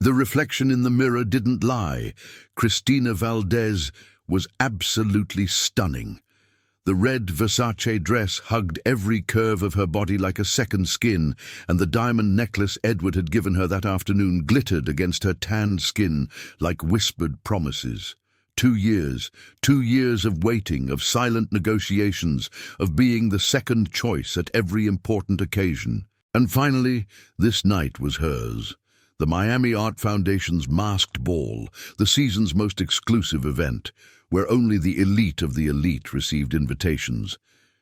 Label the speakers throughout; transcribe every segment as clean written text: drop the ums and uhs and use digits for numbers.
Speaker 1: The reflection in the mirror didn't lie. Cristina Valdez was absolutely stunning. The red Versace dress hugged every curve of her body like a second skin, and the diamond necklace Edward had given her that afternoon glittered against her tanned skin like whispered promises. 2 years, 2 years of waiting, of silent negotiations, of being the second choice at every important occasion. And finally, this night was hers. The Miami Art Foundation's masked ball, the season's most exclusive event, where only the elite of the elite received invitations.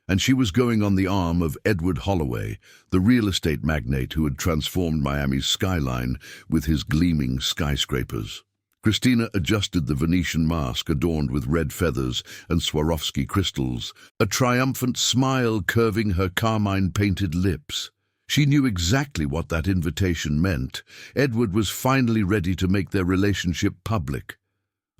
Speaker 1: And she was going on the arm of Edward Holloway, the real estate magnate who had transformed Miami's skyline with his gleaming skyscrapers. Cristina adjusted the Venetian mask adorned with red feathers and Swarovski crystals, a triumphant smile curving her carmine-painted lips. She knew exactly what that invitation meant. Edward was finally ready to make their relationship public.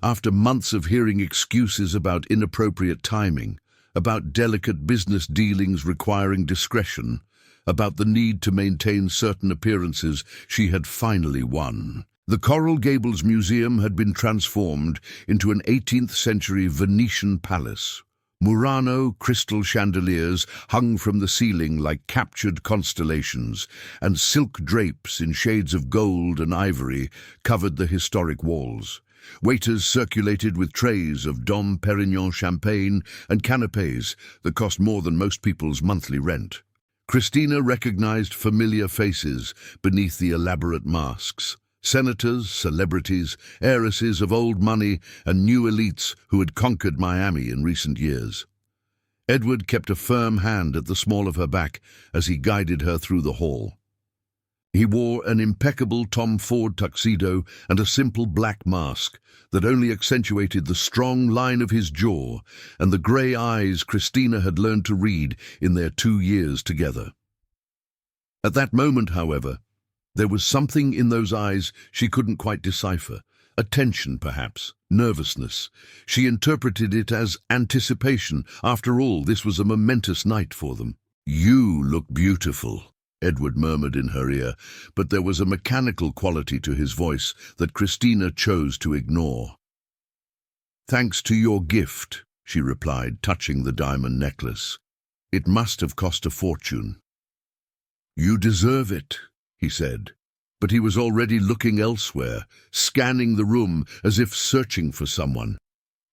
Speaker 1: After months of hearing excuses about inappropriate timing, about delicate business dealings requiring discretion, about the need to maintain certain appearances, she had finally won. The Coral Gables Museum had been transformed into an 18th-century Venetian palace. Murano crystal chandeliers hung from the ceiling like captured constellations, and silk drapes in shades of gold and ivory covered the historic walls. Waiters circulated with trays of Dom Perignon champagne and canapés that cost more than most people's monthly rent. Cristina recognized familiar faces beneath the elaborate masks. Senators, celebrities, heiresses of old money, and new elites who had conquered Miami in recent years. Edward kept a firm hand at the small of her back as he guided her through the hall. He wore an impeccable Tom Ford tuxedo and a simple black mask that only accentuated the strong line of his jaw and the grey eyes Cristina had learned to read in their 2 years together. At that moment, however, there was something in those eyes she couldn't quite decipher. Attention, perhaps, nervousness. She interpreted it as anticipation. After all, this was a momentous night for them. "You look beautiful," Edward murmured in her ear, but there was a mechanical quality to his voice that Cristina chose to ignore. "Thanks to your gift," she replied, touching the diamond necklace. "It must have cost a fortune." "You deserve it," he said, but he was already looking elsewhere, scanning the room as if searching for someone,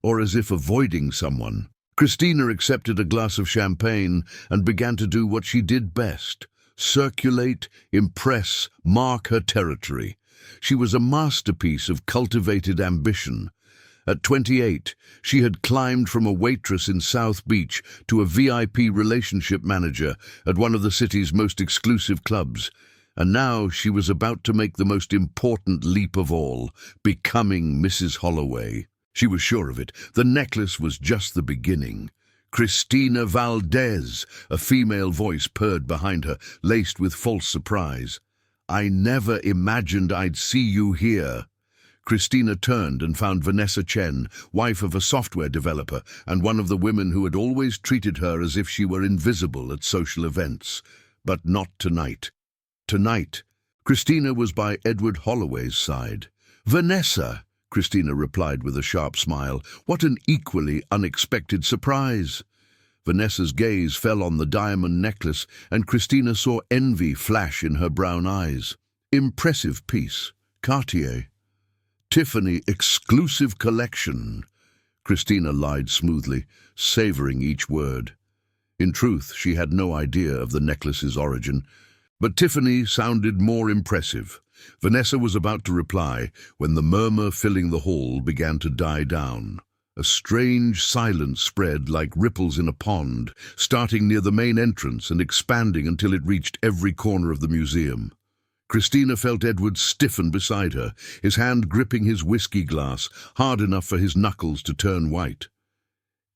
Speaker 1: or as if avoiding someone. Cristina accepted a glass of champagne and began to do what she did best: circulate, impress, mark her territory. She was a masterpiece of cultivated ambition. At 28, she had climbed from a waitress in South Beach to a VIP relationship manager at one of the city's most exclusive clubs. And now she was about to make the most important leap of all, becoming Mrs. Holloway. She was sure of it. The necklace was just the beginning. "Cristina Valdez," a female voice purred behind her, laced with false surprise. "I never imagined I'd see you here." Cristina turned and found Vanessa Chen, wife of a software developer and one of the women who had always treated her as if she were invisible at social events. But not tonight. Tonight, Cristina was by Edward Holloway's side. "Vanessa," Cristina replied with a sharp smile. "What an equally unexpected surprise." Vanessa's gaze fell on the diamond necklace, and Cristina saw envy flash in her brown eyes. "Impressive piece. Cartier. Tiffany exclusive collection." Cristina lied smoothly, savoring each word. In truth, she had no idea of the necklace's origin, but Tiffany sounded more impressive. Vanessa was about to reply when the murmur filling the hall began to die down. A strange silence spread like ripples in a pond, starting near the main entrance and expanding until it reached every corner of the museum. Cristina felt Edward stiffen beside her, his hand gripping his whiskey glass, hard enough for his knuckles to turn white.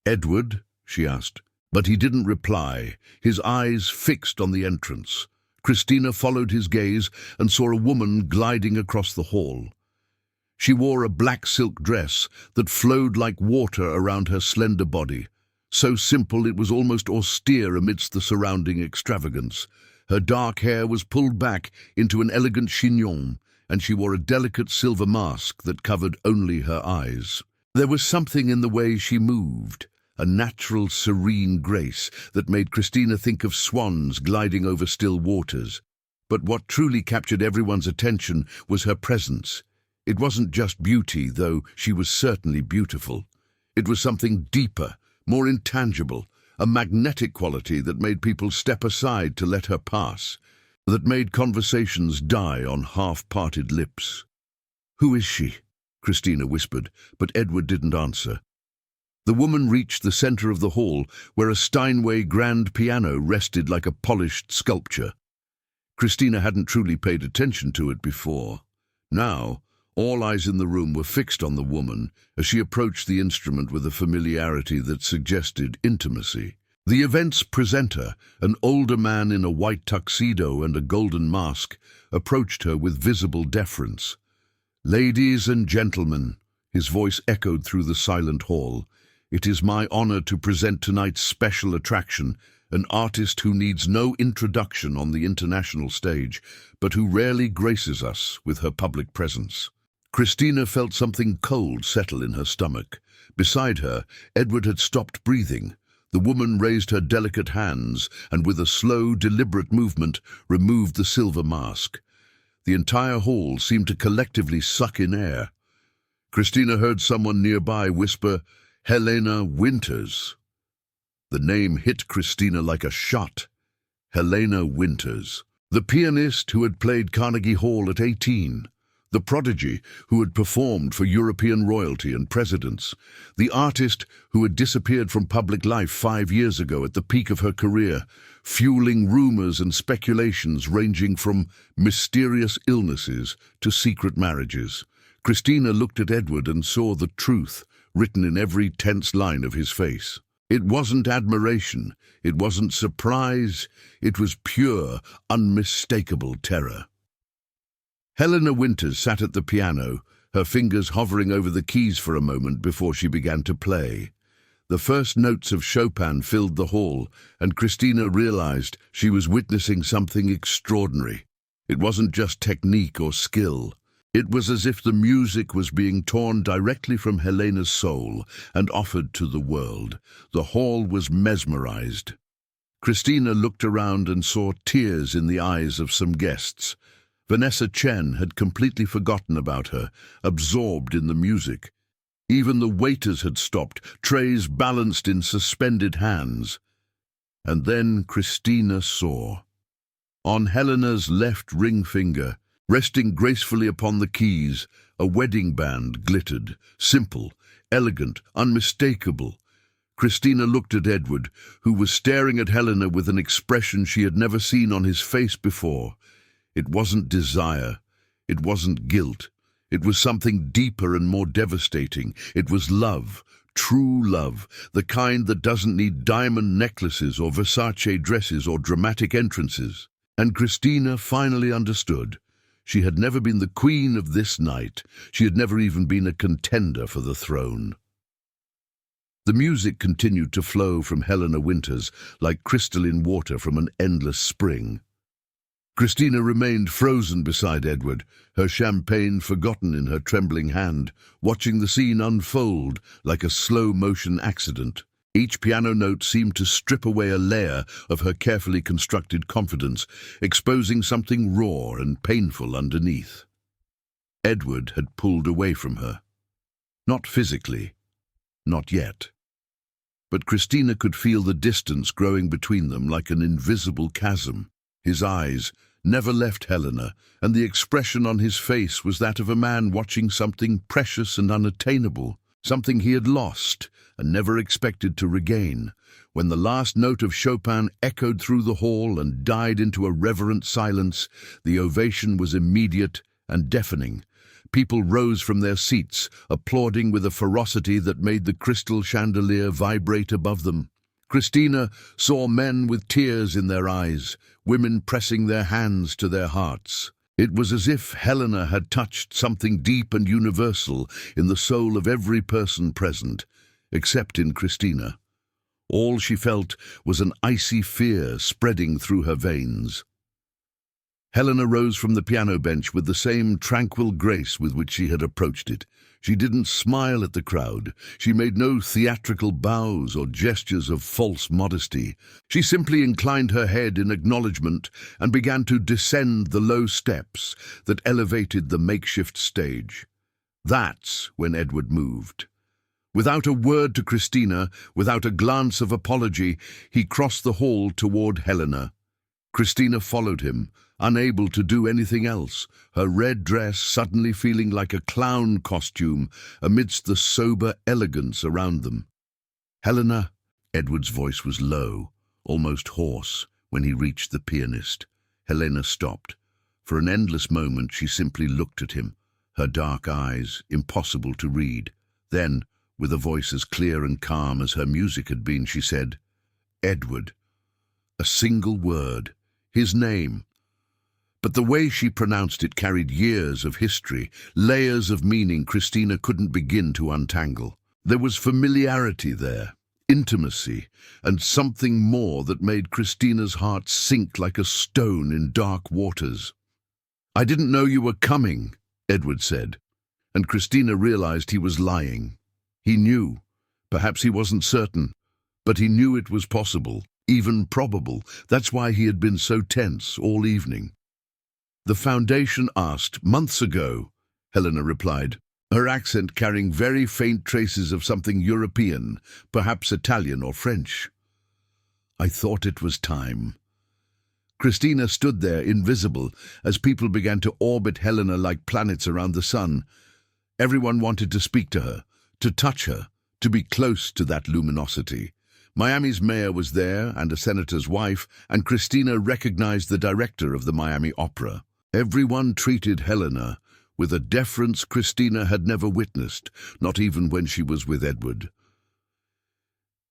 Speaker 1: "Edward?" she asked, but he didn't reply, his eyes fixed on the entrance. Cristina followed his gaze and saw a woman gliding across the hall. She wore a black silk dress that flowed like water around her slender body, so simple it was almost austere amidst the surrounding extravagance. Her dark hair was pulled back into an elegant chignon, and she wore a delicate silver mask that covered only her eyes. There was something in the way she moved, a natural, serene grace that made Christina think of swans gliding over still waters. But what truly captured everyone's attention was her presence. It wasn't just beauty, though she was certainly beautiful. It was something deeper, more intangible, a magnetic quality that made people step aside to let her pass, that made conversations die on half-parted lips. "Who is she?" Christina whispered, but Edward didn't answer. The woman reached the center of the hall, where a Steinway grand piano rested like a polished sculpture. Christina hadn't truly paid attention to it before. Now, all eyes in the room were fixed on the woman as she approached the instrument with a familiarity that suggested intimacy. The event's presenter, an older man in a white tuxedo and a golden mask, approached her with visible deference. "Ladies and gentlemen," his voice echoed through the silent hall, "it is my honor to present tonight's special attraction, an artist who needs no introduction on the international stage, but who rarely graces us with her public presence." Christina felt something cold settle in her stomach. Beside her, Edward had stopped breathing. The woman raised her delicate hands and, with a slow, deliberate movement, removed the silver mask. The entire hall seemed to collectively suck in air. Christina heard someone nearby whisper, "Helena Winters." The name hit Christina like a shot. Helena Winters. The pianist who had played Carnegie Hall at 18. The prodigy who had performed for European royalty and presidents. The artist who had disappeared from public life 5 years ago at the peak of her career, fueling rumors and speculations ranging from mysterious illnesses to secret marriages. Christina looked at Edward and saw the truth written in every tense line of his face. It wasn't admiration, it wasn't surprise, it was pure, unmistakable terror. Helena Winters sat at the piano, her fingers hovering over the keys for a moment before she began to play. The first notes of Chopin filled the hall, and Christina realized she was witnessing something extraordinary. It wasn't just technique or skill. It was as if the music was being torn directly from Helena's soul and offered to the world. The hall was mesmerized. Christina looked around and saw tears in the eyes of some guests. Vanessa Chen had completely forgotten about her, absorbed in the music. Even the waiters had stopped, trays balanced in suspended hands. And then Christina saw. On Helena's left ring finger, resting gracefully upon the keys, a wedding band glittered, simple, elegant, unmistakable. Christina looked at Edward, who was staring at Helena with an expression she had never seen on his face before. It wasn't desire. It wasn't guilt. It was something deeper and more devastating. It was love, true love, the kind that doesn't need diamond necklaces or Versace dresses or dramatic entrances. And Christina finally understood. She had never been the queen of this night. She had never even been a contender for the throne. The music continued to flow from Helena Winters like crystalline water from an endless spring. Christina remained frozen beside Edward, her champagne forgotten in her trembling hand, watching the scene unfold like a slow-motion accident. Each piano note seemed to strip away a layer of her carefully constructed confidence, exposing something raw and painful underneath. Edward had pulled away from her. Not physically, not yet. But Christina could feel the distance growing between them like an invisible chasm. His eyes never left Helena, and the expression on his face was that of a man watching something precious and unattainable, something he had lost and never expected to regain. When the last note of Chopin echoed through the hall and died into a reverent silence, the ovation was immediate and deafening. People rose from their seats, applauding with a ferocity that made the crystal chandelier vibrate above them. Christina saw men with tears in their eyes, women pressing their hands to their hearts. It was as if Helena had touched something deep and universal in the soul of every person present, except in Christina. All she felt was an icy fear spreading through her veins. Helena rose from the piano bench with the same tranquil grace with which she had approached it. She didn't smile at the crowd. She made no theatrical bows or gestures of false modesty. She simply inclined her head in acknowledgement and began to descend the low steps that elevated the makeshift stage. That's when Edward moved. Without a word to Christina, without a glance of apology, he crossed the hall toward Helena. Christina followed him, unable to do anything else, her red dress suddenly feeling like a clown costume amidst the sober elegance around them. "Helena," Edward's voice was low, almost hoarse, when he reached the pianist. Helena stopped. For an endless moment she simply looked at him, her dark eyes impossible to read. Then, with a voice as clear and calm as her music had been, she said, "Edward." A single word, his name. But the way she pronounced it carried years of history, layers of meaning Christina couldn't begin to untangle. There was familiarity there, intimacy, and something more that made Christina's heart sink like a stone in dark waters. "I didn't know you were coming," Edward said, and Christina realized he was lying. He knew. Perhaps he wasn't certain, but he knew it was possible, even probable. That's why he had been so tense all evening. "The Foundation asked months ago," Helena replied, her accent carrying very faint traces of something European, perhaps Italian or French. "I thought it was time." Christina stood there, invisible, as people began to orbit Helena like planets around the sun. Everyone wanted to speak to her, to touch her, to be close to that luminosity. Miami's mayor was there, and a senator's wife, and Christina recognized the director of the Miami Opera. Everyone treated Helena with a deference Christina had never witnessed, not even when she was with Edward.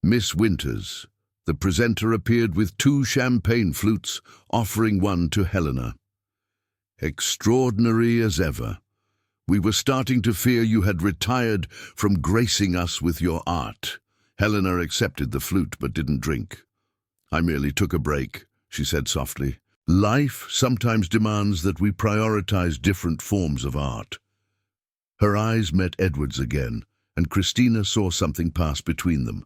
Speaker 1: Miss Winters, the presenter, appeared with 2 champagne flutes, offering one to Helena. "Extraordinary as ever. We were starting to fear you had retired from gracing us with your art." Helena accepted the flute but didn't drink. "I merely took a break," she said softly. "Life sometimes demands that we prioritize different forms of art." Her eyes met Edward's again, and Christina saw something pass between them,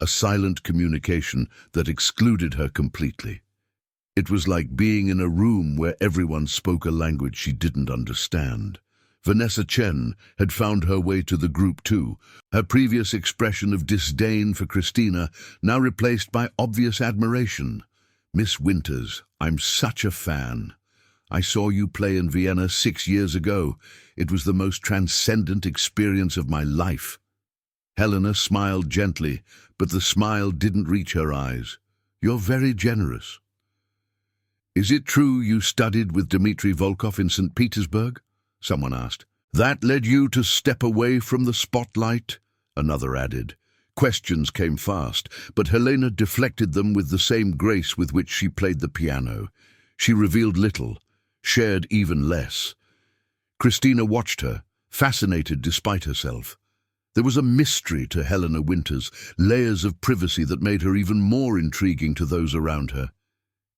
Speaker 1: a silent communication that excluded her completely. It was like being in a room where everyone spoke a language she didn't understand. Vanessa Chen had found her way to the group too, her previous expression of disdain for Christina now replaced by obvious admiration. "Miss Winters, I'm such a fan. I saw you play in Vienna 6 years ago. It was the most transcendent experience of my life." Helena smiled gently, but the smile didn't reach her eyes. "You're very generous." "Is it true you studied with Dmitri Volkov in St. Petersburg?" someone asked. "That led you to step away from the spotlight?" another added. Questions came fast, but Helena deflected them with the same grace with which she played the piano. She revealed little, shared even less. Christina watched her, fascinated despite herself. There was a mystery to Helena Winters, layers of privacy that made her even more intriguing to those around her.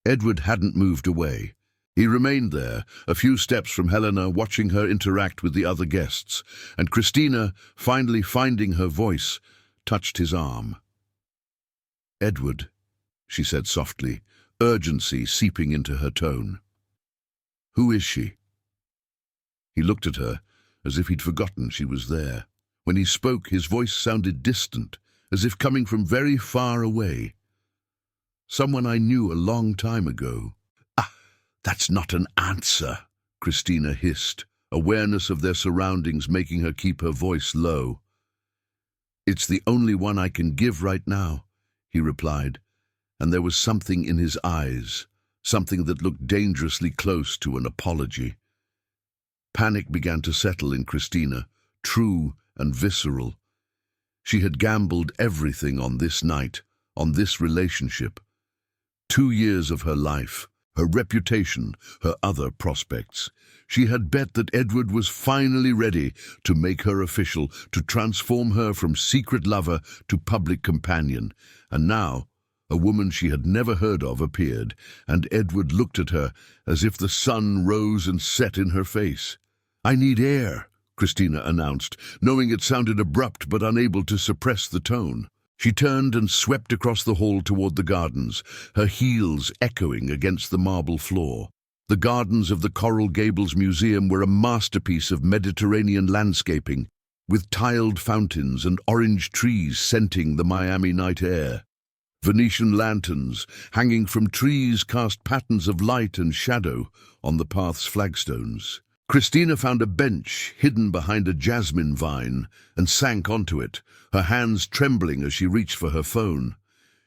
Speaker 1: Edward hadn't moved away. He remained there, a few steps from Helena, watching her interact with the other guests, and Christina, finally finding her voice, touched his arm. "Edward," she said softly, urgency seeping into her tone. "Who is she?" He looked at her, as if he'd forgotten she was there. When he spoke, his voice sounded distant, as if coming from very far away. "Someone I knew a long time ago." "Ah, that's not an answer," Christina hissed, awareness of their surroundings making her keep her voice low. "It's the only one I can give right now," he replied, and there was something in his eyes, something that looked dangerously close to an apology. Panic began to settle in Christina, true and visceral. She had gambled everything on this night, on this relationship. 2 years of her life, her reputation, her other prospects. She had bet that Edward was finally ready to make her official, to transform her from secret lover to public companion. And now, A woman she had never heard of appeared, and Edward looked at her as if the sun rose and set in her face. "I need air," Christina announced, knowing it sounded abrupt but unable to suppress the tone. She turned and swept across the hall toward the gardens, her heels echoing against the marble floor. The gardens of the Coral Gables Museum were a masterpiece of Mediterranean landscaping, with tiled fountains and orange trees scenting the Miami night air. Venetian lanterns hanging from trees cast patterns of light and shadow on the path's flagstones. Christina found a bench hidden behind a jasmine vine and sank onto it, her hands trembling as she reached for her phone.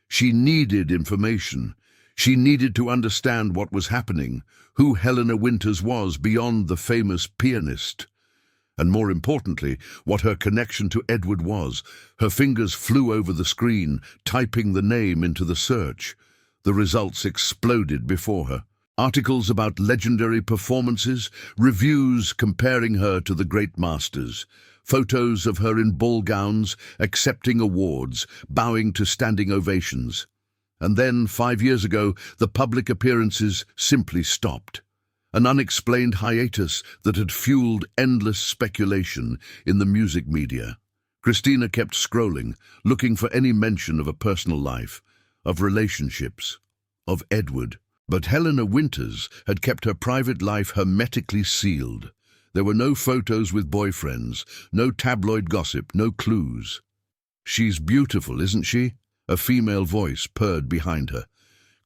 Speaker 1: She needed information. She needed to understand what was happening, who Helena Winters was beyond the famous pianist. And more importantly, what her connection to Edward was. Her fingers flew over the screen, typing the name into the search. The results exploded before her. Articles about legendary performances, reviews comparing her to the great masters, photos of her in ball gowns, accepting awards, bowing to standing ovations. And then, 5 years ago, the public appearances simply stopped. An unexplained hiatus that had fueled endless speculation in the music media. Christina kept scrolling, looking for any mention of a personal life, of relationships, of Edward. But Helena Winters had kept her private life hermetically sealed. There were no photos with boyfriends, no tabloid gossip, no clues. "She's beautiful, isn't she?" A female voice purred behind her.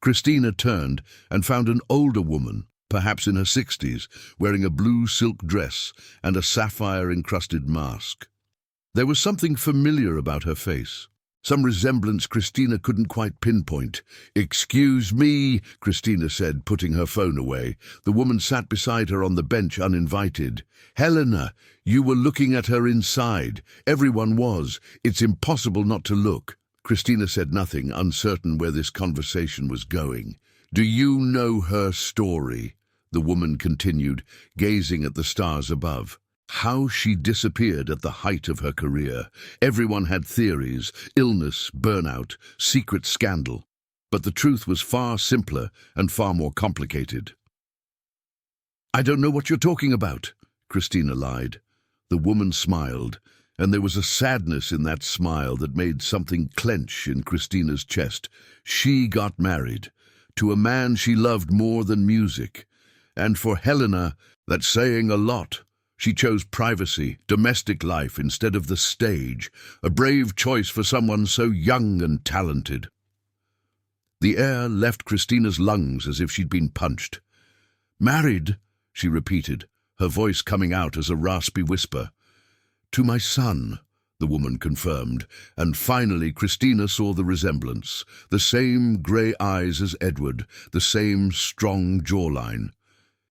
Speaker 1: Christina turned and found an older woman, perhaps in her 60s, wearing a blue silk dress and a sapphire-encrusted mask. There was something familiar about her face, some resemblance Christina couldn't quite pinpoint. "Excuse me," Christina said, putting her phone away. The woman sat beside her on the bench uninvited. "Helena, you were looking at her inside. Everyone was. It's impossible not to look." Christina said nothing, uncertain where this conversation was going. "Do you know her story?" the woman continued, gazing at the stars above. How she disappeared at the height of her career. Everyone had theories: illness, burnout, secret scandal. But the truth was far simpler and far more complicated. "I don't know what you're talking about," Christina lied. The woman smiled, and there was a sadness in that smile that made something clench in Christina's chest. She got married to a man she loved more than music. And for Helena, that's saying a lot. She chose privacy, domestic life instead of the stage, a brave choice for someone so young and talented. The air left Christina's lungs as if she'd been punched. "Married," she repeated, her voice coming out as a raspy whisper. "To my son," the woman confirmed, and finally Christina saw the resemblance, the same grey eyes as Edward, the same strong jawline.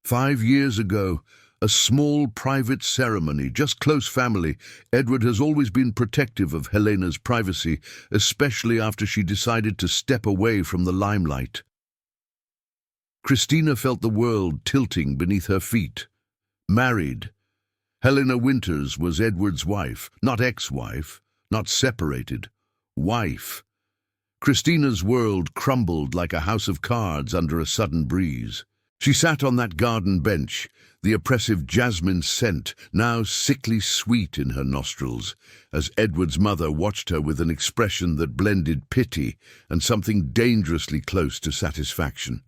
Speaker 1: 5 years ago, a small private ceremony, just close family. Edward has always been protective of Helena's privacy, especially after she decided to step away from the limelight. Christina felt the world tilting beneath her feet. Married. Helena Winters was Edward's wife, not ex-wife, not separated. Wife. Christina's world crumbled like a house of cards under a sudden breeze. She sat on that garden bench, the oppressive jasmine scent now sickly sweet in her nostrils, as Edward's mother watched her with an expression that blended pity and something dangerously close to satisfaction.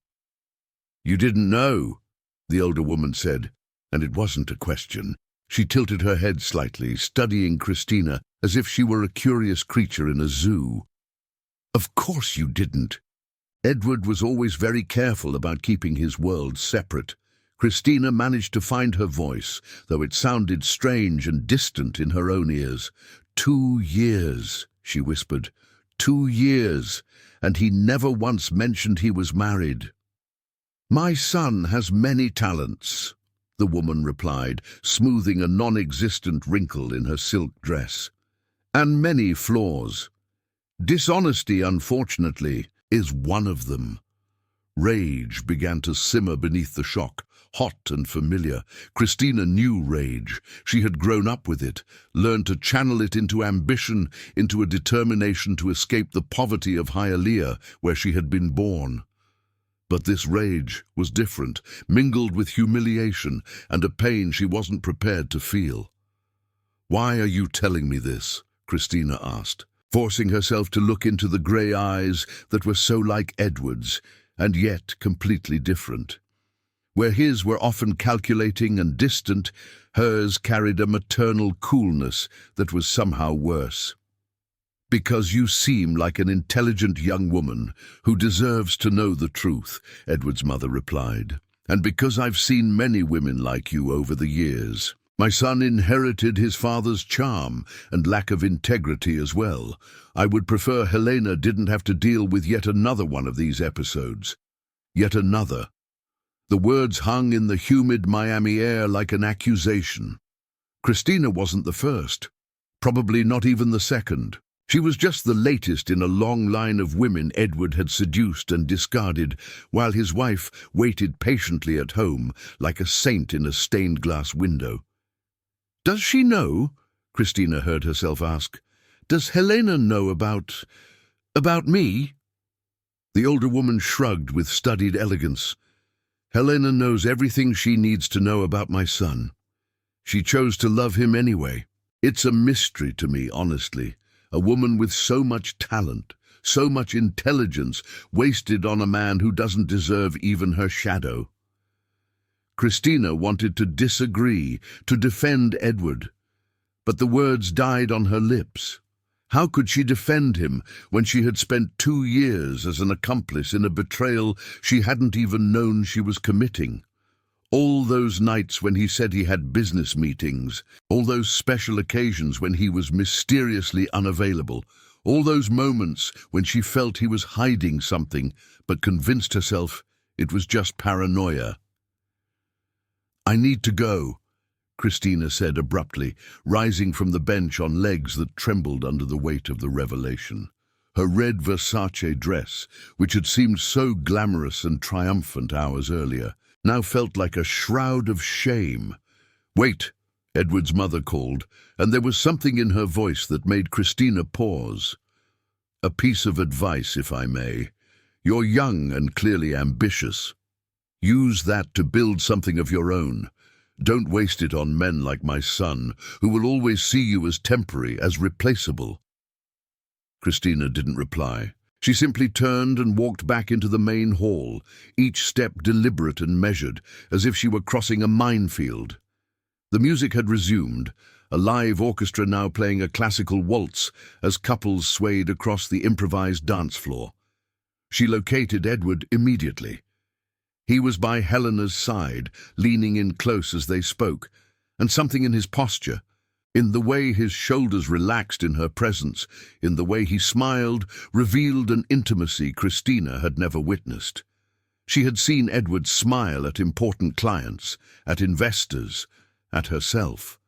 Speaker 1: "You didn't know," the older woman said, and it wasn't a question. She tilted her head slightly, studying Christina as if she were a curious creature in a zoo. "Of course you didn't." Edward was always very careful about keeping his world separate. Christina managed to find her voice, though it sounded strange and distant in her own ears. 2 years, she whispered. 2 years, and he never once mentioned he was married. "My son has many talents," the woman replied, smoothing a non-existent wrinkle in her silk dress. "And many flaws. Dishonesty, unfortunately, is one of them." Rage began to simmer beneath the shock, hot and familiar. Christina knew rage. She had grown up with it, learned to channel it into ambition, into a determination to escape the poverty of Hialeah, where she had been born. But this rage was different, mingled with humiliation and a pain she wasn't prepared to feel. "Why are you telling me this?" Christina asked, forcing herself to look into the grey eyes that were so like Edward's, and yet completely different. Where his were often calculating and distant, hers carried a maternal coolness that was somehow worse. "Because you seem like an intelligent young woman who deserves to know the truth," Edward's mother replied. "And because I've seen many women like you over the years. My son inherited his father's charm and lack of integrity as well. I would prefer Helena didn't have to deal with yet another one of these episodes. Yet another." The words hung in the humid Miami air like an accusation. Christina wasn't the first, probably not even the second. She was just the latest in a long line of women Edward had seduced and discarded, while his wife waited patiently at home like a saint in a stained glass window. "Does she know?" Christina heard herself ask. "Does Helena know about me?" The older woman shrugged with studied elegance. "Helena knows everything she needs to know about my son. She chose to love him anyway. It's a mystery to me, honestly. A woman with so much talent, so much intelligence, wasted on a man who doesn't deserve even her shadow." Christina wanted to disagree, to defend Edward, but the words died on her lips. How could she defend him when she had spent 2 years as an accomplice in a betrayal she hadn't even known she was committing? All those nights when he said he had business meetings, all those special occasions when he was mysteriously unavailable, all those moments when she felt he was hiding something but convinced herself it was just paranoia. "I need to go," Christina said abruptly, rising from the bench on legs that trembled under the weight of the revelation. Her red Versace dress, which had seemed so glamorous and triumphant hours earlier, now felt like a shroud of shame. "Wait," Edward's mother called, and there was something in her voice that made Christina pause. "A piece of advice, if I may. You're young and clearly ambitious. Use that to build something of your own. Don't waste it on men like my son, who will always see you as temporary, as replaceable." Christina didn't reply. She simply turned and walked back into the main hall, each step deliberate and measured, as if she were crossing a minefield. The music had resumed, a live orchestra now playing a classical waltz as couples swayed across the improvised dance floor. She located Edward immediately. He was by Helena's side, leaning in close as they spoke, and something in his posture, in the way his shoulders relaxed in her presence, in the way he smiled, revealed an intimacy Christina had never witnessed. She had seen Edward smile at important clients, at investors, at herself.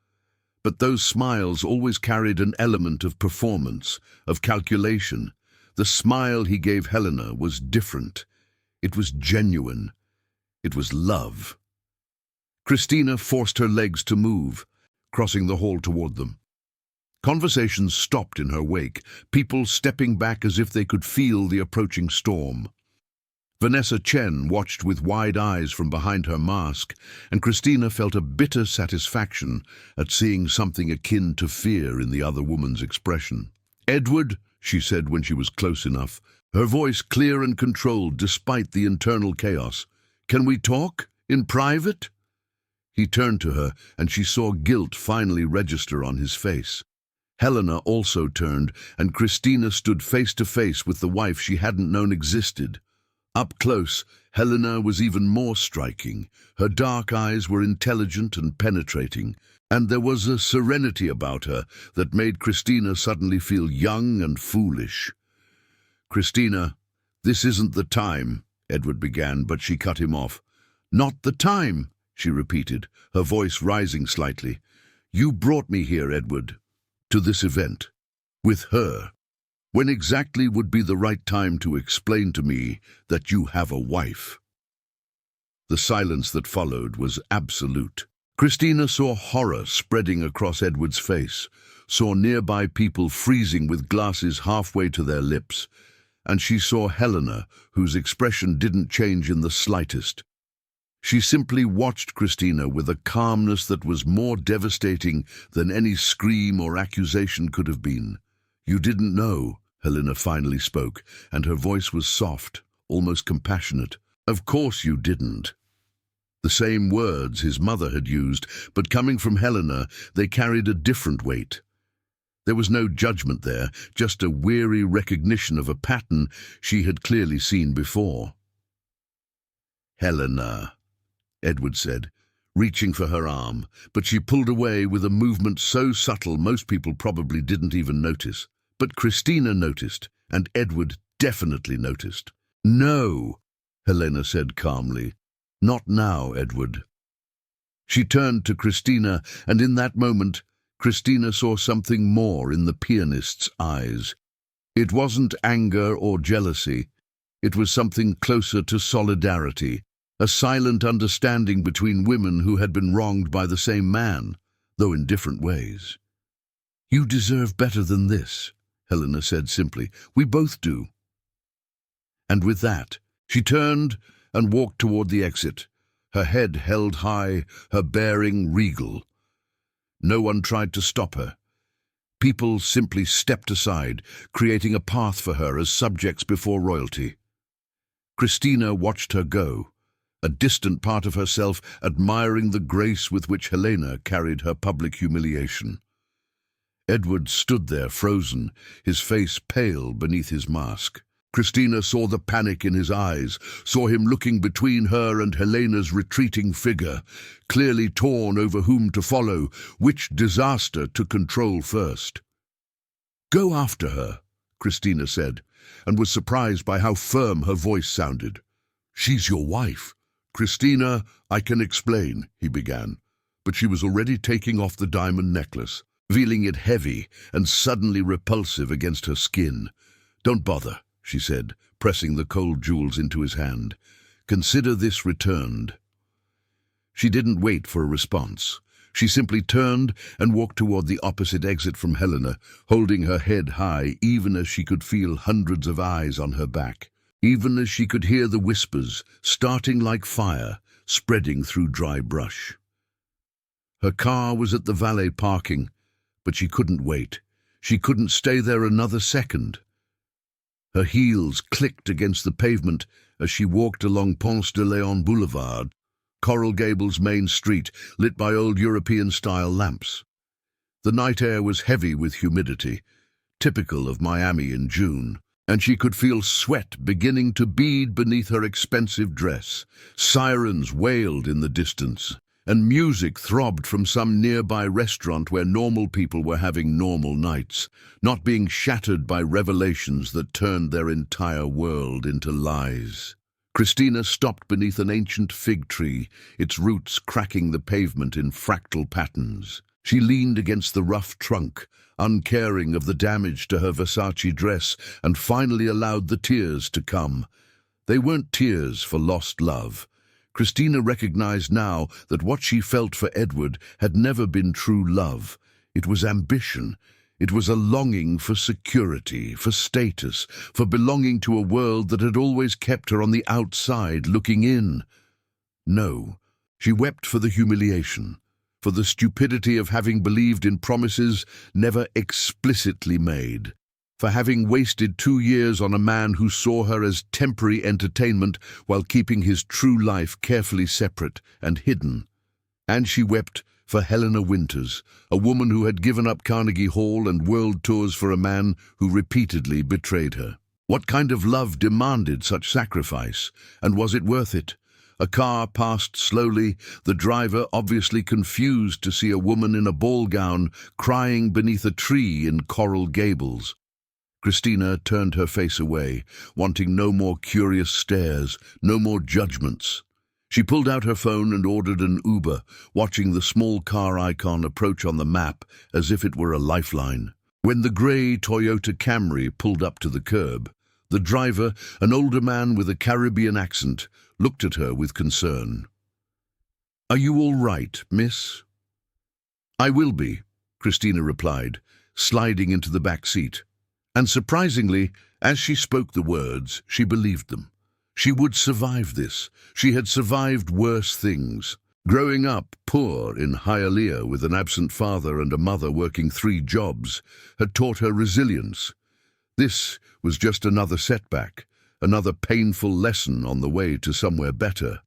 Speaker 1: But those smiles always carried an element of performance, of calculation. The smile he gave Helena was different. It was genuine. It was love. Christina forced her legs to move, crossing the hall toward them. Conversations stopped in her wake, people stepping back as if they could feel the approaching storm. Vanessa Chen watched with wide eyes from behind her mask, and Christina felt a bitter satisfaction at seeing something akin to fear in the other woman's expression. "Edward," she said when she was close enough, her voice clear and controlled despite the internal chaos. "Can we talk? In private?" He turned to her, and she saw guilt finally register on his face. Helena also turned, and Christina stood face to face with the wife she hadn't known existed. Up close, Helena was even more striking. Her dark eyes were intelligent and penetrating, and there was a serenity about her that made Christina suddenly feel young and foolish. "Christina, this isn't the time," Edward began, but she cut him off. "Not the time," she repeated, her voice rising slightly. "You brought me here, Edward, to this event, with her. When exactly would be the right time to explain to me that you have a wife?" The silence that followed was absolute. Christina saw horror spreading across Edward's face, saw nearby people freezing with glasses halfway to their lips, and she saw Helena, whose expression didn't change in the slightest. She simply watched Christina with a calmness that was more devastating than any scream or accusation could have been. "You didn't know," Helena finally spoke, and her voice was soft, almost compassionate. "Of course you didn't." The same words his mother had used, but coming from Helena, they carried a different weight. There was no judgment there, just a weary recognition of a pattern she had clearly seen before. "Helena," Edward said, reaching for her arm, but she pulled away with a movement so subtle most people probably didn't even notice. But Christina noticed, and Edward definitely noticed. "No," Helena said calmly. "Not now, Edward." She turned to Christina, and in that moment, Christina saw something more in the pianist's eyes. It wasn't anger or jealousy. It was something closer to solidarity, a silent understanding between women who had been wronged by the same man, though in different ways. "You deserve better than this," Helena said simply. "We both do." And with that, she turned and walked toward the exit, her head held high, her bearing regal. No one tried to stop her. People simply stepped aside, creating a path for her as subjects before royalty. Christina watched her go, a distant part of herself admiring the grace with which Helena carried her public humiliation. Edward stood there frozen, his face pale beneath his mask. Christina saw the panic in his eyes, saw him looking between her and Helena's retreating figure, clearly torn over whom to follow, which disaster to control first. "Go after her," Christina said, and was surprised by how firm her voice sounded. "She's your wife." "Christina, I can explain," he began, but she was already taking off the diamond necklace, feeling it heavy and suddenly repulsive against her skin. "Don't bother," she said, pressing the cold jewels into his hand. "Consider this returned." She didn't wait for a response. She simply turned and walked toward the opposite exit from Helena, holding her head high even as she could feel hundreds of eyes on her back, even as she could hear the whispers, starting like fire, spreading through dry brush. Her car was at the valet parking, but she couldn't wait. She couldn't stay there another second. Her heels clicked against the pavement as she walked along Ponce de Leon Boulevard, Coral Gables' main street, lit by old European-style lamps. The night air was heavy with humidity, typical of Miami in June, and she could feel sweat beginning to bead beneath her expensive dress. Sirens wailed in the distance, and music throbbed from some nearby restaurant where normal people were having normal nights, not being shattered by revelations that turned their entire world into lies. Christina stopped beneath an ancient fig tree, its roots cracking the pavement in fractal patterns. She leaned against the rough trunk, uncaring of the damage to her Versace dress, and finally allowed the tears to come. They weren't tears for lost love. Christina recognized now that what she felt for Edward had never been true love. It was ambition. It was a longing for security, for status, for belonging to a world that had always kept her on the outside, looking in. No, she wept for the humiliation, for the stupidity of having believed in promises never explicitly made, for having wasted 2 years on a man who saw her as temporary entertainment while keeping his true life carefully separate and hidden. And she wept for Helena Winters, a woman who had given up Carnegie Hall and world tours for a man who repeatedly betrayed her. What kind of love demanded such sacrifice, and was it worth it? A car passed slowly, the driver obviously confused to see a woman in a ball gown crying beneath a tree in Coral Gables. Christina turned her face away, wanting no more curious stares, no more judgments. She pulled out her phone and ordered an Uber, watching the small car icon approach on the map as if it were a lifeline. When the grey Toyota Camry pulled up to the curb, The driver, an older man with a Caribbean accent, looked at her with concern. "Are you all right, miss?" "I will be," Christina replied, sliding into the back seat. And surprisingly, as she spoke the words, she believed them. She would survive this. She had survived worse things. Growing up poor in Hialeah with an absent father and a mother working 3 jobs had taught her resilience. This was just another setback, another painful lesson on the way to somewhere better.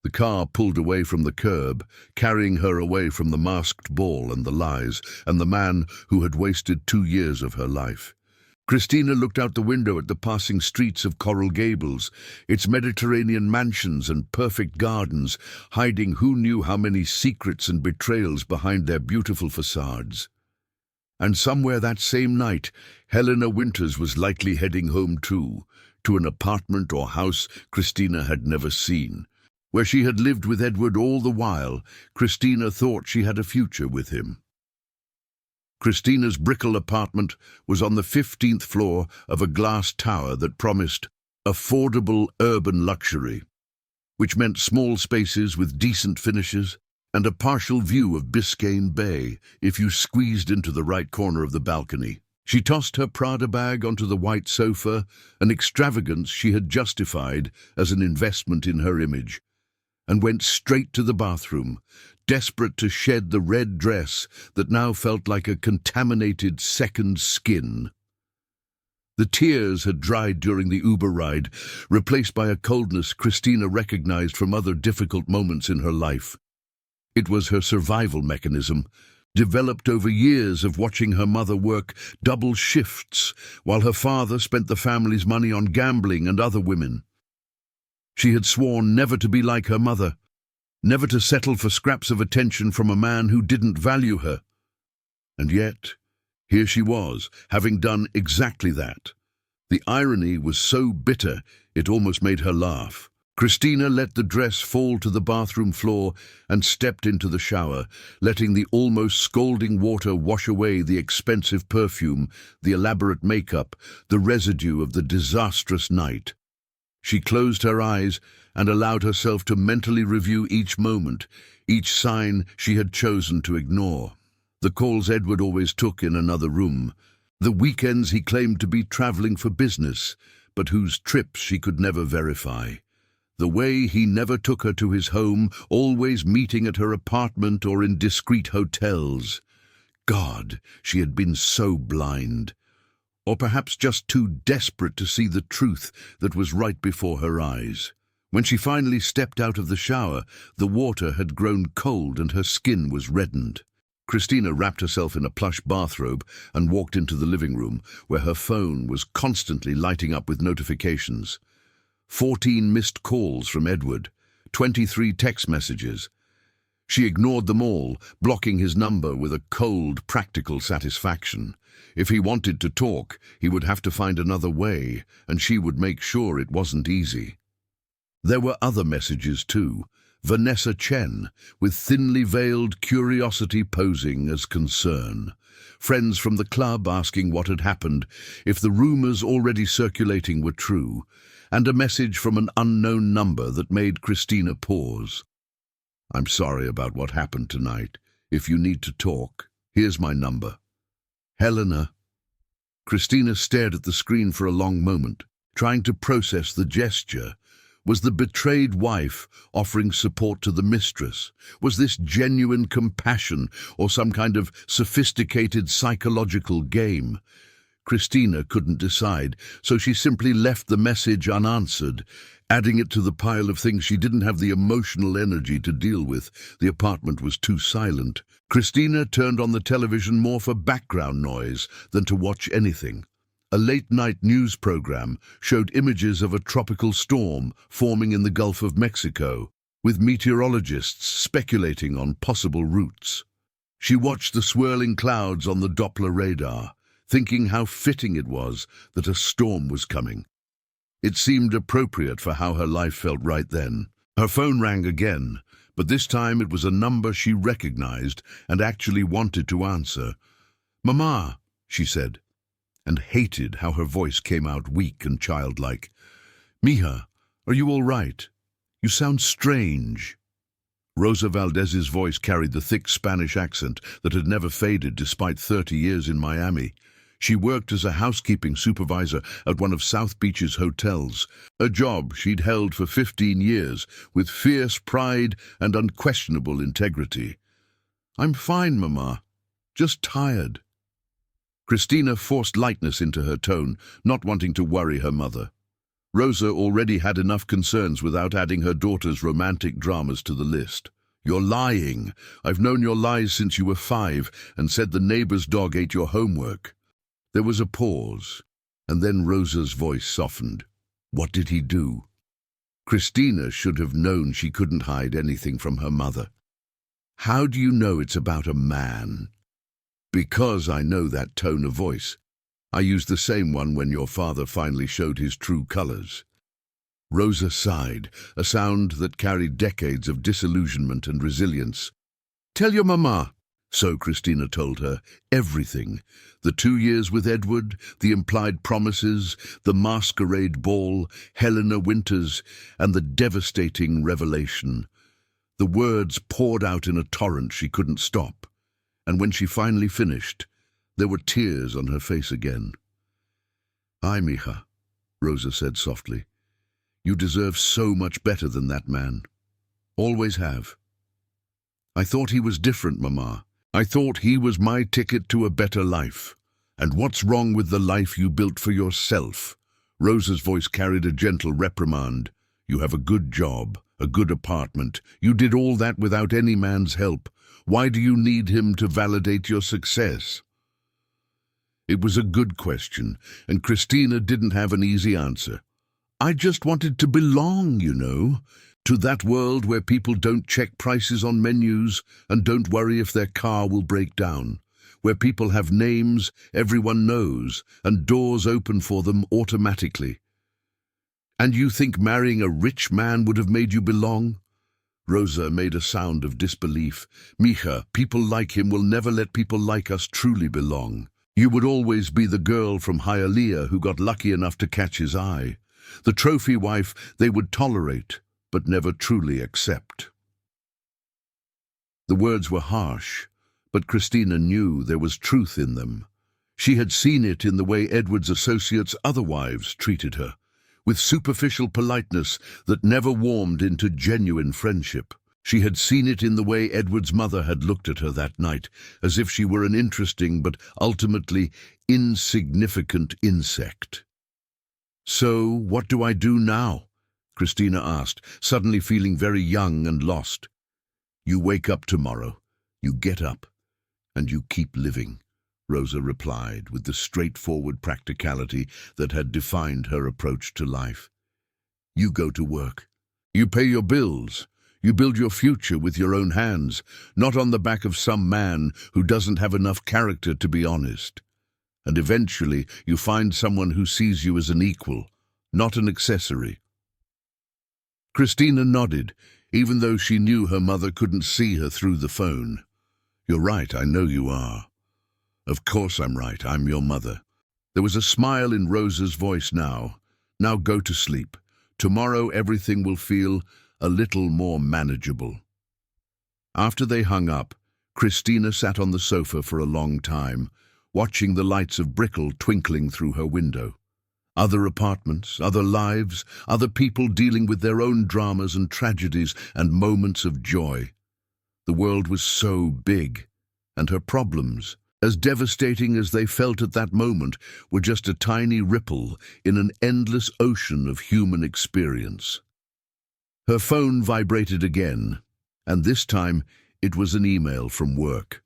Speaker 1: The car pulled away from the curb, carrying her away from the masked ball and the lies, and the man who had wasted 2 years of her life. Christina looked out the window at the passing streets of Coral Gables, its Mediterranean mansions and perfect gardens, hiding who knew how many secrets and betrayals behind their beautiful facades. And somewhere that same night, Helena Winters was likely heading home too, to an apartment or house Christina had never seen. Where she had lived with Edward all the while, Christina thought she had a future with him. Christina's Brickell apartment was on the 15th floor of a glass tower that promised affordable urban luxury, which meant small spaces with decent finishes and a partial view of Biscayne Bay if you squeezed into the right corner of the balcony. She tossed her Prada bag onto the white sofa, an extravagance she had justified as an investment in her image, and went straight to the bathroom, desperate to shed the red dress that now felt like a contaminated second skin. The tears had dried during the Uber ride, replaced by a coldness Christina recognized from other difficult moments in her life. It was her survival mechanism, developed over years of watching her mother work double shifts while her father spent the family's money on gambling and other women. She had sworn never to be like her mother, never to settle for scraps of attention from a man who didn't value her. And yet, here she was, having done exactly that. The irony was so bitter, it almost made her laugh. Christina let the dress fall to the bathroom floor and stepped into the shower, letting the almost scalding water wash away the expensive perfume, the elaborate makeup, the residue of the disastrous night. She closed her eyes and allowed herself to mentally review each moment, each sign she had chosen to ignore. The calls Edward always took in another room, the weekends he claimed to be traveling for business, but whose trips she could never verify. The way he never took her to his home, always meeting at her apartment or in discreet hotels. God, she had been so blind. Or perhaps just too desperate to see the truth that was right before her eyes. When she finally stepped out of the shower, the water had grown cold and her skin was reddened. Christina wrapped herself in a plush bathrobe and walked into the living room, where her phone was constantly lighting up with notifications. 14 missed calls from Edward, 23 text messages. She ignored them all, blocking his number with a cold, practical satisfaction. If he wanted to talk, he would have to find another way, and she would make sure it wasn't easy. There were other messages too. Vanessa Chen, with thinly veiled curiosity posing as concern. Friends from the club asking what had happened, if the rumors already circulating were true, and a message from an unknown number that made Christina pause. "I'm sorry about what happened tonight. If you need to talk, here's my number. Helena." Christina stared at the screen for a long moment, trying to process the gesture. Was the betrayed wife offering support to the mistress? Was this genuine compassion or some kind of sophisticated psychological game? Christina couldn't decide, so she simply left the message unanswered, adding it to the pile of things she didn't have the emotional energy to deal with. The apartment was too silent. Christina turned on the television more for background noise than to watch anything. A late-night news program showed images of a tropical storm forming in the Gulf of Mexico, with meteorologists speculating on possible routes. She watched the swirling clouds on the Doppler radar, thinking how fitting it was that a storm was coming. It seemed appropriate for how her life felt right then. Her phone rang again, but this time it was a number she recognized and actually wanted to answer. "Mama," she said. and hated how her voice came out weak and childlike. "Mija, are you all right? You sound strange." Rosa Valdez's voice carried the thick Spanish accent that had never faded despite 30 years in Miami. She worked as a housekeeping supervisor at one of South Beach's hotels, a job she'd held for 15 years with fierce pride and unquestionable integrity. "I'm fine, Mama. Just tired." Christina forced lightness into her tone, not wanting to worry her mother. Rosa already had enough concerns without adding her daughter's romantic dramas to the list. "You're lying. I've known your lies since you were 5 and said the neighbor's dog ate your homework." There was a pause, and then Rosa's voice softened. "What did he do?" Christina should have known she couldn't hide anything from her mother. "How do you know it's about a man?" "Because I know that tone of voice. I used the same one when your father finally showed his true colors." Rosa sighed, a sound that carried decades of disillusionment and resilience. "Tell your mama." So Christina told her everything. The 2 years with Edward, the implied promises, the masquerade ball, Helena Winters, and the devastating revelation. The words poured out in a torrent she couldn't stop, and when she finally finished, there were tears on her face again. "Ay, mija," Rosa said softly. "You deserve so much better than that man. Always have." "I thought he was different, Mama. I thought he was my ticket to a better life. And what's wrong with the life you built for yourself?" Rosa's voice carried a gentle reprimand. "You have a good job, a good apartment. You did all that without any man's help. Why do you need him to validate your success?" It was a good question, and Christina didn't have an easy answer. "I just wanted to belong, you know, to that world where people don't check prices on menus and don't worry if their car will break down, where people have names everyone knows and doors open for them automatically." "And you think marrying a rich man would have made you belong?" Rosa made a sound of disbelief. "Mija, people like him will never let people like us truly belong. You would always be the girl from Hialeah who got lucky enough to catch his eye. The trophy wife they would tolerate, but never truly accept." The words were harsh, but Christina knew there was truth in them. She had seen it in the way Edward's associates' other wives treated her, with superficial politeness that never warmed into genuine friendship. She had seen it in the way Edward's mother had looked at her that night, as if she were an interesting but ultimately insignificant insect. "So, what do I do now?" Christina asked, suddenly feeling very young and lost. "You wake up tomorrow, you get up, and you keep living," Rosa replied with the straightforward practicality that had defined her approach to life. "You go to work. You pay your bills. You build your future with your own hands, not on the back of some man who doesn't have enough character to be honest. And eventually you find someone who sees you as an equal, not an accessory." Christina nodded, even though she knew her mother couldn't see her through the phone. "You're right, I know you are." "Of course I'm right, I'm your mother." There was a smile in Rosa's voice now. "Now go to sleep. Tomorrow everything will feel a little more manageable." After they hung up, Christina sat on the sofa for a long time, watching the lights of Brickell twinkling through her window. Other apartments, other lives, other people dealing with their own dramas and tragedies and moments of joy. The world was so big, and her problems, as devastating as they felt at that moment, were just a tiny ripple in an endless ocean of human experience. Her phone vibrated again, and this time it was an email from work.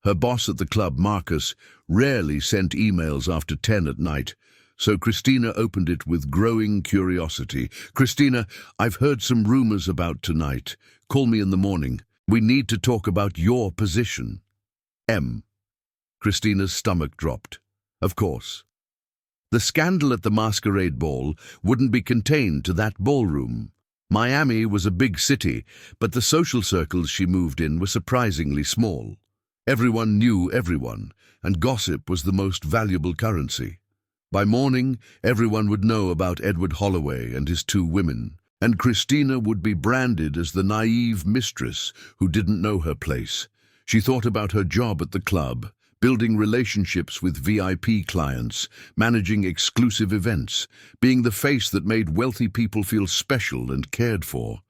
Speaker 1: Her boss at the club, Marcus, rarely sent emails after 10 at night, so Christina opened it with growing curiosity. "Christina, I've heard some rumors about tonight. Call me in the morning. We need to talk about your position. M." Christina's stomach dropped. Of course. The scandal at the masquerade ball wouldn't be contained to that ballroom. Miami was a big city, but the social circles she moved in were surprisingly small. Everyone knew everyone, and gossip was the most valuable currency. By morning, everyone would know about Edward Holloway and his two women, and Christina would be branded as the naive mistress who didn't know her place. She thought about her job at the club, building relationships with VIP clients, managing exclusive events, being the face that made wealthy people feel special and cared for.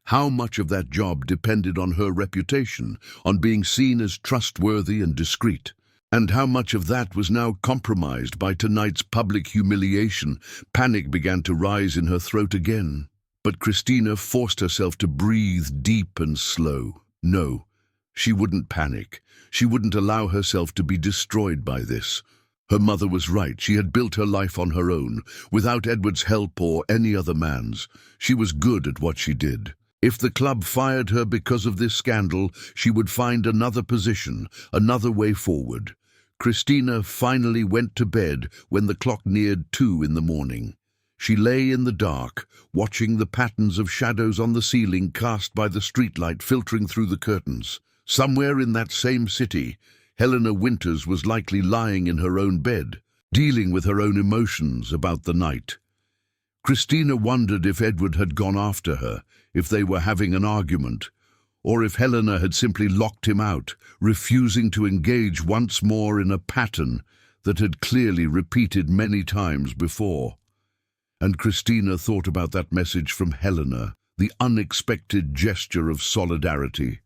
Speaker 1: How much of that job depended on her reputation, on being seen as trustworthy and discreet? And how much of that was now compromised by tonight's public humiliation? Panic began to rise in her throat again. But Christina forced herself to breathe deep and slow. No, she wouldn't panic. She wouldn't allow herself to be destroyed by this. Her mother was right. She had built her life on her own, without Edward's help or any other man's. She was good at what she did. If the club fired her because of this scandal, she would find another position, another way forward. Christina finally went to bed when the clock neared 2 in the morning. She lay in the dark, watching the patterns of shadows on the ceiling cast by the streetlight filtering through the curtains. Somewhere in that same city, Helena Winters was likely lying in her own bed, dealing with her own emotions about the night. Christina wondered if Edward had gone after her, if they were having an argument, or if Helena had simply locked him out, refusing to engage once more in a pattern that had clearly repeated many times before. And Christina thought about that message from Helena, the unexpected gesture of solidarity.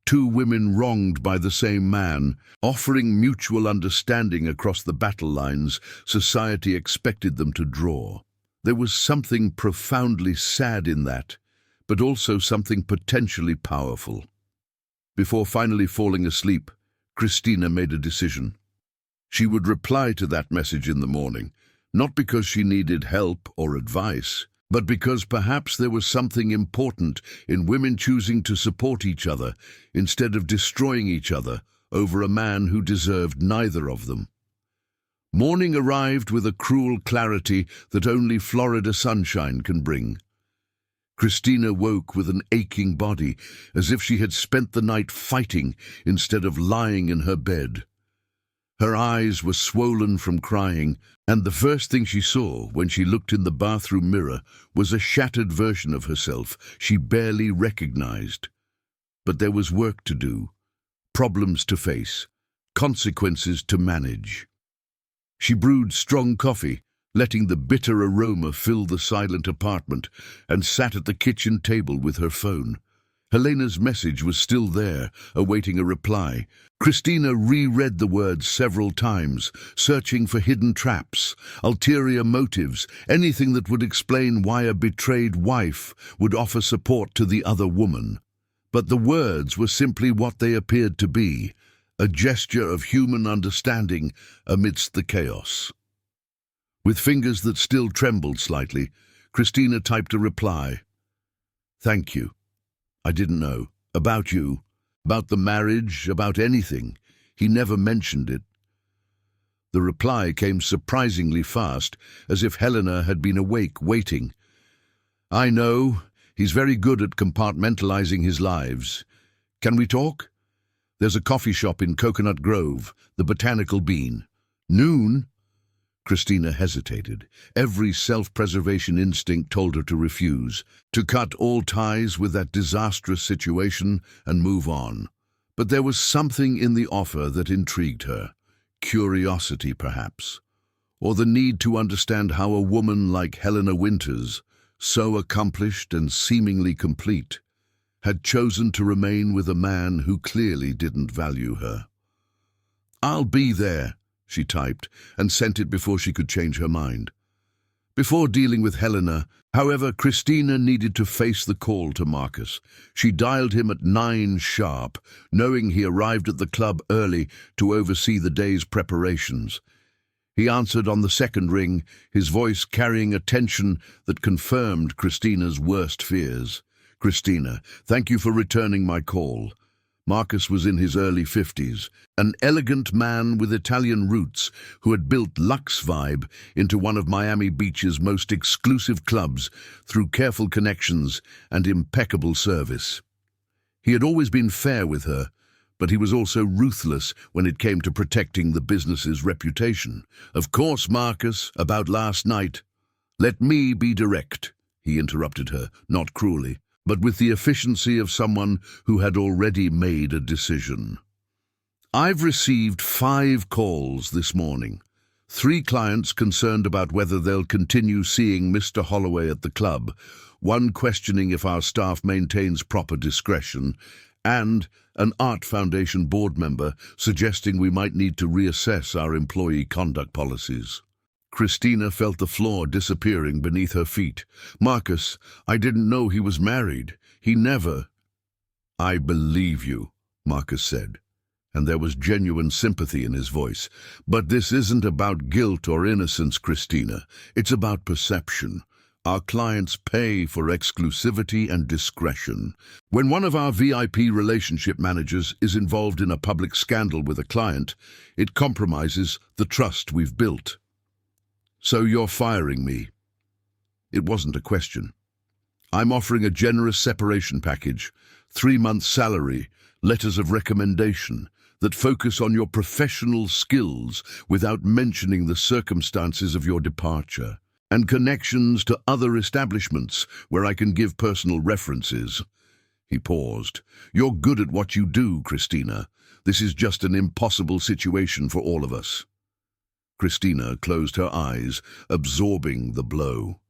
Speaker 1: Two women wronged by the same man, offering mutual understanding across the battle lines society expected them to draw. There was something profoundly sad in that, but also something potentially powerful. Before finally falling asleep, Christina made a decision. She would reply to that message in the morning, not because she needed help or advice, but because perhaps there was something important in women choosing to support each other instead of destroying each other over a man who deserved neither of them. Morning arrived with a cruel clarity that only Florida sunshine can bring. Christina woke with an aching body, as if she had spent the night fighting instead of lying in her bed. Her eyes were swollen from crying, and the first thing she saw when she looked in the bathroom mirror was a shattered version of herself she barely recognized. But there was work to do, problems to face, consequences to manage. She brewed strong coffee, letting the bitter aroma fill the silent apartment, and sat at the kitchen table with her phone. Helena's message was still there, awaiting a reply. Christina reread the words several times, searching for hidden traps, ulterior motives, anything that would explain why a betrayed wife would offer support to the other woman. But the words were simply what they appeared to be, a gesture of human understanding amidst the chaos. With fingers that still trembled slightly, Christina typed a reply. "Thank you. I didn't know. About you. About the marriage, about anything. He never mentioned it." The reply came surprisingly fast, as if Helena had been awake, waiting. "I know. He's very good at compartmentalizing his lives. Can we talk? There's a coffee shop in Coconut Grove, the Botanical Bean. Noon?" Christina hesitated. Every self-preservation instinct told her to refuse, to cut all ties with that disastrous situation and move on. But there was something in the offer that intrigued her. Curiosity, perhaps. Or the need to understand how a woman like Helena Winters, so accomplished and seemingly complete, had chosen to remain with a man who clearly didn't value her. "I'll be there," she typed, and sent it before she could change her mind. Before dealing with Helena, however, Christina needed to face the call to Marcus. She dialed him at 9 sharp, knowing he arrived at the club early to oversee the day's preparations. He answered on the second ring, his voice carrying a tension that confirmed Christina's worst fears. "Christina, thank you for returning my call." Marcus was in his early 50s, an elegant man with Italian roots who had built Lux Vibe into one of Miami Beach's most exclusive clubs through careful connections and impeccable service. He had always been fair with her, but he was also ruthless when it came to protecting the business's reputation. "Of course, Marcus, about last night." "Let me be direct," he interrupted her, not cruelly, but with the efficiency of someone who had already made a decision. "I've received 5 calls this morning. 3 clients concerned about whether they'll continue seeing Mr. Holloway at the club, 1 questioning if our staff maintains proper discretion, and an Art Foundation board member suggesting we might need to reassess our employee conduct policies." Christina felt the floor disappearing beneath her feet. "Marcus, I didn't know he was married. He never—" "I believe you," Marcus said, and there was genuine sympathy in his voice. "But this isn't about guilt or innocence, Christina. It's about perception. Our clients pay for exclusivity and discretion. When one of our VIP relationship managers is involved in a public scandal with a client, it compromises the trust we've built. So you're firing me?" It wasn't a question. "I'm offering a generous separation package, 3 months' salary, letters of recommendation, that focus on your professional skills without mentioning the circumstances of your departure, and connections to other establishments where I can give personal references." He paused. "You're good at what you do, Christina. This is just an impossible situation for all of us." Christina closed her eyes, absorbing the blow.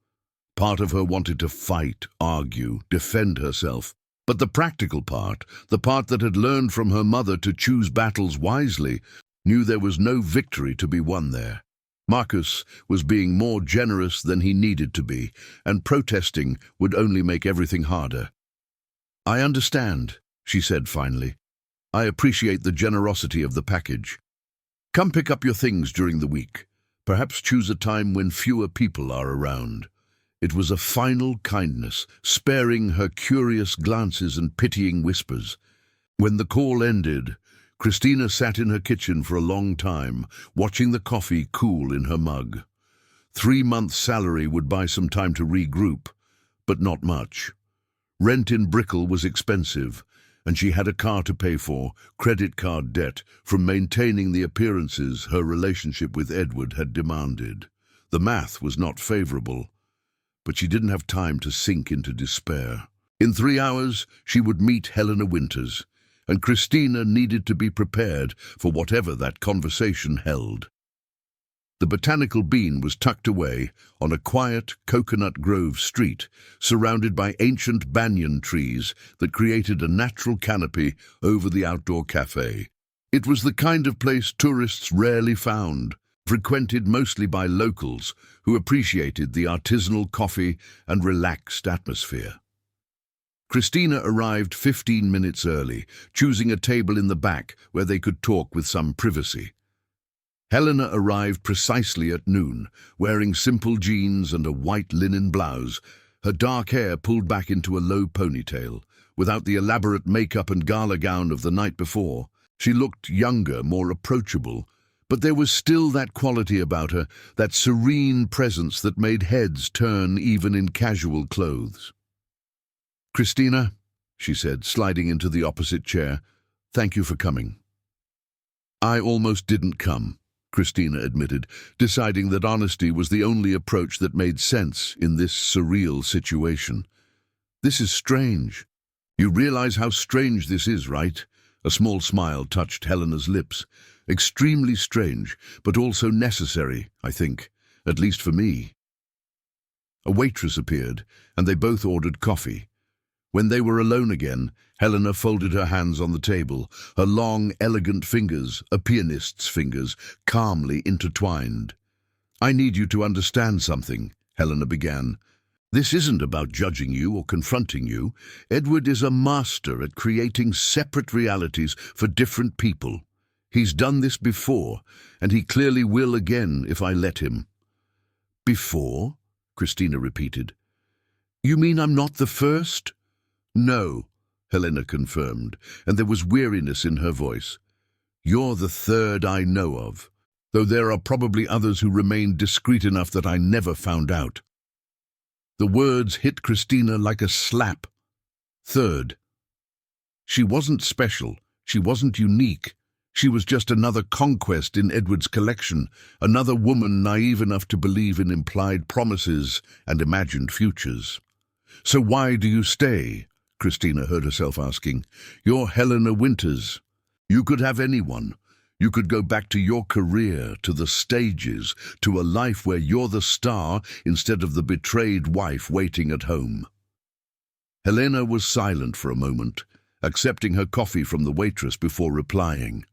Speaker 1: Part of her wanted to fight, argue, defend herself. But the practical part, the part that had learned from her mother to choose battles wisely, knew there was no victory to be won there. Marcus was being more generous than he needed to be, and protesting would only make everything harder. "I understand," she said finally. "I appreciate the generosity of the package. Come pick up your things during the week. Perhaps choose a time when fewer people are around." It was a final kindness, sparing her curious glances and pitying whispers. When the call ended, Christina sat in her kitchen for a long time, watching the coffee cool in her mug. 3 months' salary would buy some time to regroup, but not much. Rent in Brickell was expensive, and she had a car to pay for, credit card debt, from maintaining the appearances her relationship with Edward had demanded. The math was not favorable, but she didn't have time to sink into despair. In 3 hours, she would meet Helena Winters, and Christina needed to be prepared for whatever that conversation held. The Botanical Bean was tucked away on a quiet Coconut Grove street, surrounded by ancient banyan trees that created a natural canopy over the outdoor cafe. It was the kind of place tourists rarely found, frequented mostly by locals who appreciated the artisanal coffee and relaxed atmosphere. Christina arrived 15 minutes early, choosing a table in the back where they could talk with some privacy. Helena arrived precisely at noon, wearing simple jeans and a white linen blouse, her dark hair pulled back into a low ponytail. Without the elaborate makeup and gala gown of the night before, she looked younger, more approachable, but there was still that quality about her, that serene presence that made heads turn even in casual clothes. "Christina," she said, sliding into the opposite chair, "thank you for coming." "I almost didn't come," Christina admitted, deciding that honesty was the only approach that made sense in this surreal situation. "This is strange. You realize how strange this is, right?" A small smile touched Helena's lips. "Extremely strange, but also necessary, I think, at least for me." A waitress appeared, and they both ordered coffee. When they were alone again, Helena folded her hands on the table, her long, elegant fingers, a pianist's fingers, calmly intertwined. "I need you to understand something," Helena began. "This isn't about judging you or confronting you. Edward is a master at creating separate realities for different people. He's done this before, and he clearly will again if I let him." "Before?" Christina repeated. "You mean I'm not the first?" "No," Helena confirmed, and there was weariness in her voice. "You're the third I know of, though there are probably others who remain discreet enough that I never found out." The words hit Christina like a slap. Third. She wasn't special, She wasn't unique. She was just another conquest in Edward's collection, another woman naive enough to believe in implied promises and imagined futures. "So why do you stay?" Christina heard herself asking. "You're Helena Winters. You could have anyone. You could go back to your career, to the stages, to a life where you're the star instead of the betrayed wife waiting at home." Helena was silent for a moment, accepting her coffee from the waitress before replying.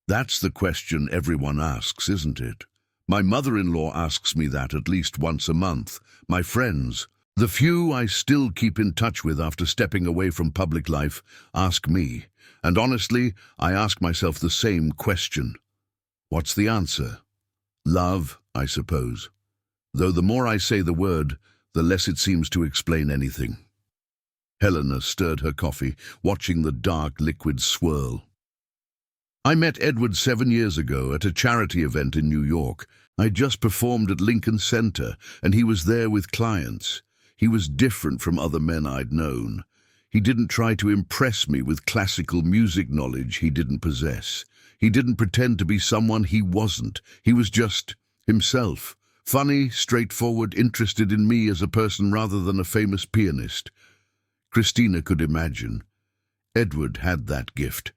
Speaker 1: "That's the question everyone asks, isn't it? My mother-in-law asks me that at least once a month. My friends, the few I still keep in touch with after stepping away from public life, ask me. And honestly, I ask myself the same question. What's the answer? Love, I suppose. Though the more I say the word, the less it seems to explain anything." Helena stirred her coffee, watching the dark liquid swirl. "I met Edward 7 years ago at a charity event in New York. I just performed at Lincoln Center, and he was there with clients. He was different from other men I'd known. He didn't try to impress me with classical music knowledge he didn't possess. He didn't pretend to be someone he wasn't. He was just himself, funny, straightforward, interested in me as a person rather than a famous pianist." Christina could imagine. Edward had that gift,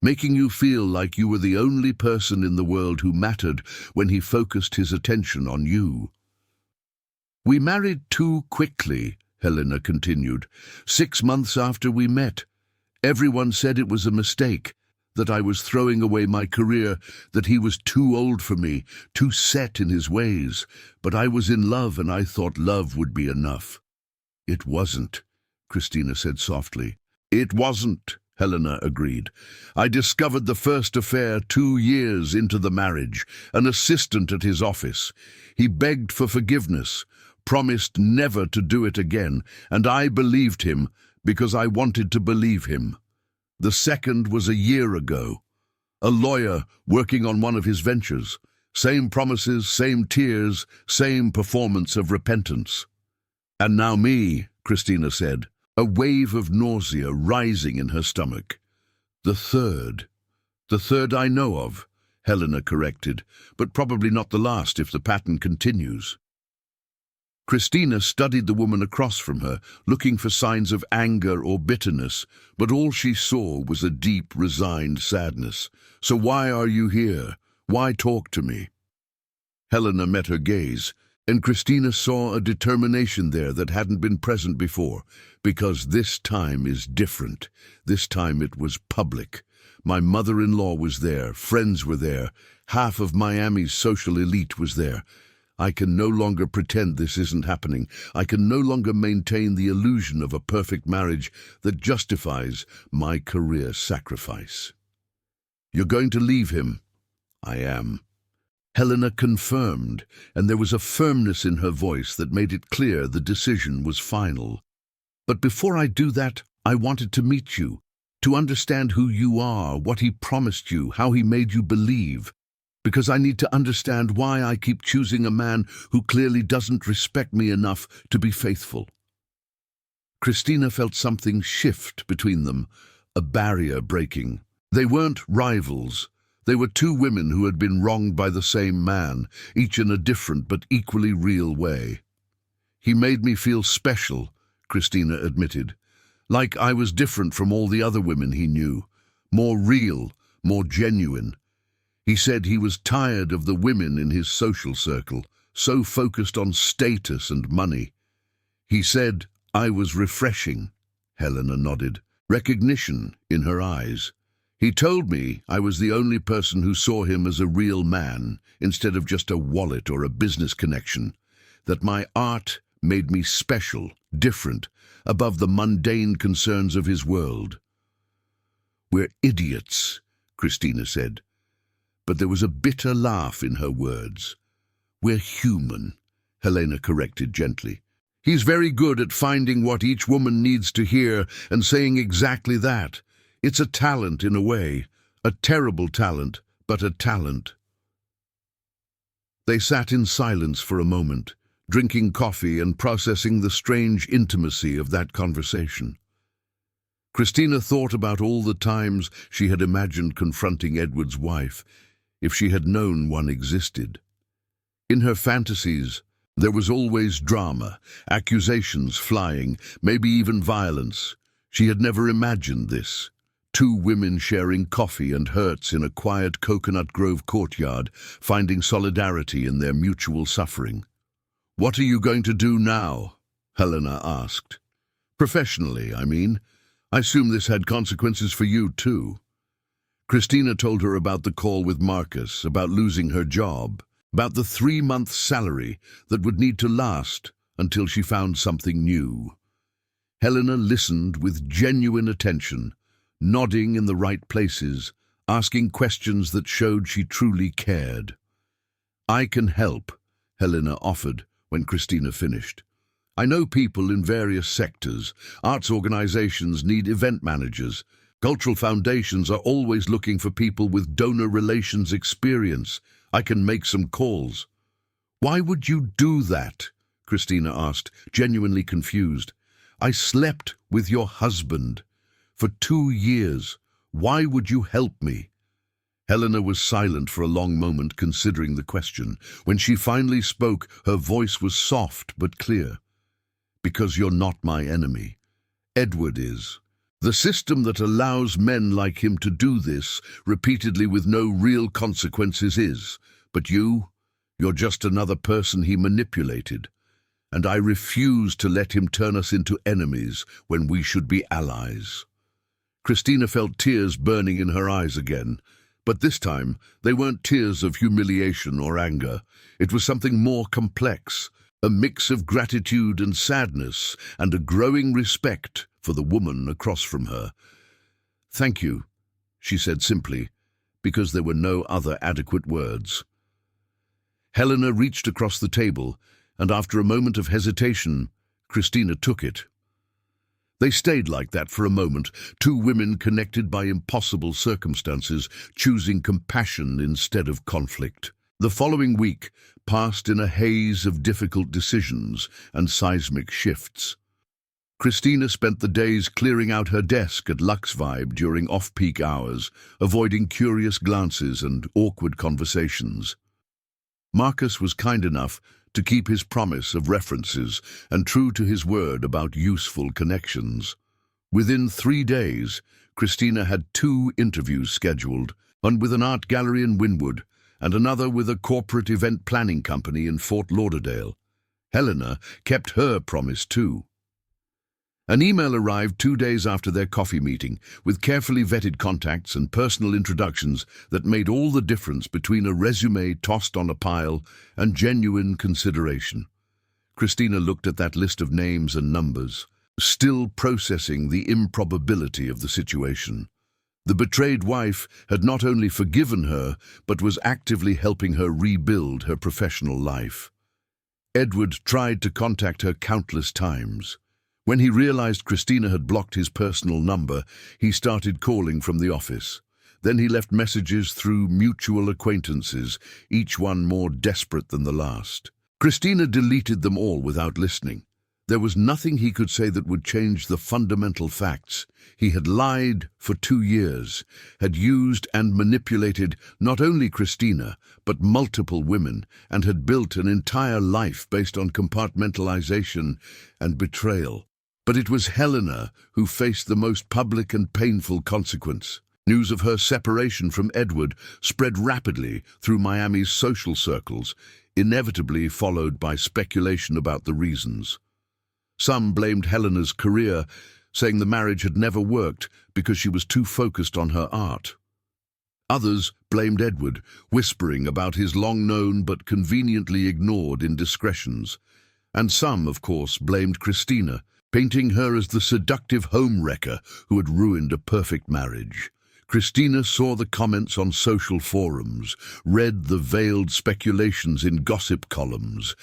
Speaker 1: making you feel like you were the only person in the world who mattered when he focused his attention on you. "We married too quickly," Helena continued. 6 months after we met. Everyone said it was a mistake, that I was throwing away my career, that he was too old for me, too set in his ways. But I was in love, and I thought love would be enough." "It wasn't," Christina said softly. "It wasn't," Helena agreed. "I discovered the first affair 2 years into the marriage, an assistant at his office. He begged for forgiveness, promised never to do it again, and I believed him because I wanted to believe him. The second was a year ago. A lawyer working on one of his ventures. Same promises, same tears, same performance of repentance. And now me," Christina said, a wave of nausea rising in her stomach. The third I know of," Helena corrected, "but probably not the last if the pattern continues." Christina studied the woman across from her, looking for signs of anger or bitterness, but all she saw was a deep, resigned sadness. "So why are you here? Why talk to me?" Helena met her gaze, and Christina saw a determination there that hadn't been present before. "Because this time is different. This time it was public. My mother-in-law was there, friends were there, half of Miami's social elite was there. I can no longer pretend this isn't happening. I can no longer maintain the illusion of a perfect marriage that justifies my career sacrifice." "You're going to leave him?" "I am," Helena confirmed, and there was a firmness in her voice that made it clear the decision was final. "But before I do that, I wanted to meet you, to understand who you are, what he promised you, how he made you believe. Because I need to understand why I keep choosing a man who clearly doesn't respect me enough to be faithful." Christina felt something shift between them, a barrier breaking. They weren't rivals. They were 2 women who had been wronged by the same man, each in a different but equally real way. "He made me feel special," Christina admitted, "like I was different from all the other women he knew, more real, more genuine. He said he was tired of the women in his social circle, so focused on status and money. He said I was refreshing." Helena nodded, recognition in her eyes. "He told me I was the only person who saw him as a real man, instead of just a wallet or a business connection. That my art made me special, different, above the mundane concerns of his world." "We're idiots," Christina said, but there was a bitter laugh in her words. "We're human," Helena corrected gently. "He's very good at finding what each woman needs to hear and saying exactly that. It's a talent in a way, a terrible talent, but a talent." They sat in silence for a moment, drinking coffee and processing the strange intimacy of that conversation. Christina thought about all the times she had imagined confronting Edward's wife, if she had known one existed. In her fantasies, there was always drama, accusations flying, maybe even violence. She had never imagined this. Two women sharing coffee and hurts in a quiet Coconut Grove courtyard, finding solidarity in their mutual suffering. "What are you going to do now?" Helena asked. "Professionally, I mean. I assume this had consequences for you, too." Christina told her about the call with Marcus, about losing her job, about the 3-month salary that would need to last until she found something new. Helena listened with genuine attention, nodding in the right places, asking questions that showed she truly cared. "I can help," Helena offered when Christina finished. "I know people in various sectors. Arts organizations need event managers. Cultural foundations are always looking for people with donor relations experience. I can make some calls." "Why would you do that?" Christina asked, genuinely confused. "I slept with your husband for 2 years. Why would you help me?" Helena was silent for a long moment, considering the question. When she finally spoke, her voice was soft but clear. "Because you're not my enemy. Edward is. The system that allows men like him to do this repeatedly with no real consequences is. But you're just another person he manipulated. And I refuse to let him turn us into enemies when we should be allies." Christina felt tears burning in her eyes again. But this time, they weren't tears of humiliation or anger. It was something more complex, a mix of gratitude and sadness, and a growing respect for the woman across from her. "Thank you," she said simply, because there were no other adequate words. Helena reached across the table, and after a moment of hesitation, Christina took it. They stayed like that for a moment, two women connected by impossible circumstances, choosing compassion instead of conflict. The following week passed in a haze of difficult decisions and seismic shifts. Christina spent the days clearing out her desk at Lux Vibe during off-peak hours, avoiding curious glances and awkward conversations. Marcus was kind enough to keep his promise of references and true to his word about useful connections. Within 3 days, Christina had 2 interviews scheduled, one with an art gallery in Wynwood and another with a corporate event planning company in Fort Lauderdale. Helena kept her promise too. An email arrived 2 days after their coffee meeting, with carefully vetted contacts and personal introductions that made all the difference between a resume tossed on a pile and genuine consideration. Christina looked at that list of names and numbers, still processing the improbability of the situation. The betrayed wife had not only forgiven her, but was actively helping her rebuild her professional life. Edward tried to contact her countless times. When he realized Christina had blocked his personal number, he started calling from the office. Then he left messages through mutual acquaintances, each one more desperate than the last. Christina deleted them all without listening. There was nothing he could say that would change the fundamental facts. He had lied for 2 years, had used and manipulated not only Christina, but multiple women, and had built an entire life based on compartmentalization and betrayal. But it was Helena who faced the most public and painful consequence. News of her separation from Edward spread rapidly through Miami's social circles, inevitably followed by speculation about the reasons. Some blamed Helena's career, saying the marriage had never worked because she was too focused on her art. Others blamed Edward, whispering about his long-known but conveniently ignored indiscretions. And some, of course, blamed Christina, painting her as the seductive home-wrecker who had ruined a perfect marriage. Christina saw the comments on social forums, read the veiled speculations in gossip columns.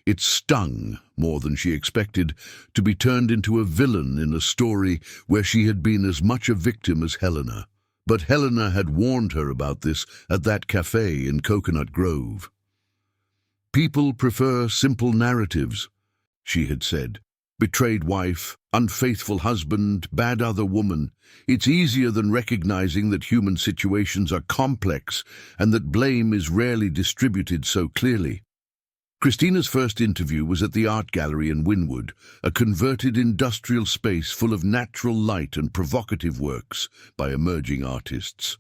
Speaker 1: It stung more than she expected to be turned into a villain in a story where she had been as much a victim as Helena. But Helena had warned her about this at that cafe in Coconut Grove. "People prefer simple narratives," she had said, betrayed wife, unfaithful husband, bad other woman. It's easier than recognizing that human situations are complex and that blame is rarely distributed so clearly. Christina's first interview was at the art gallery in Wynwood, a converted industrial space full of natural light and provocative works by emerging artists.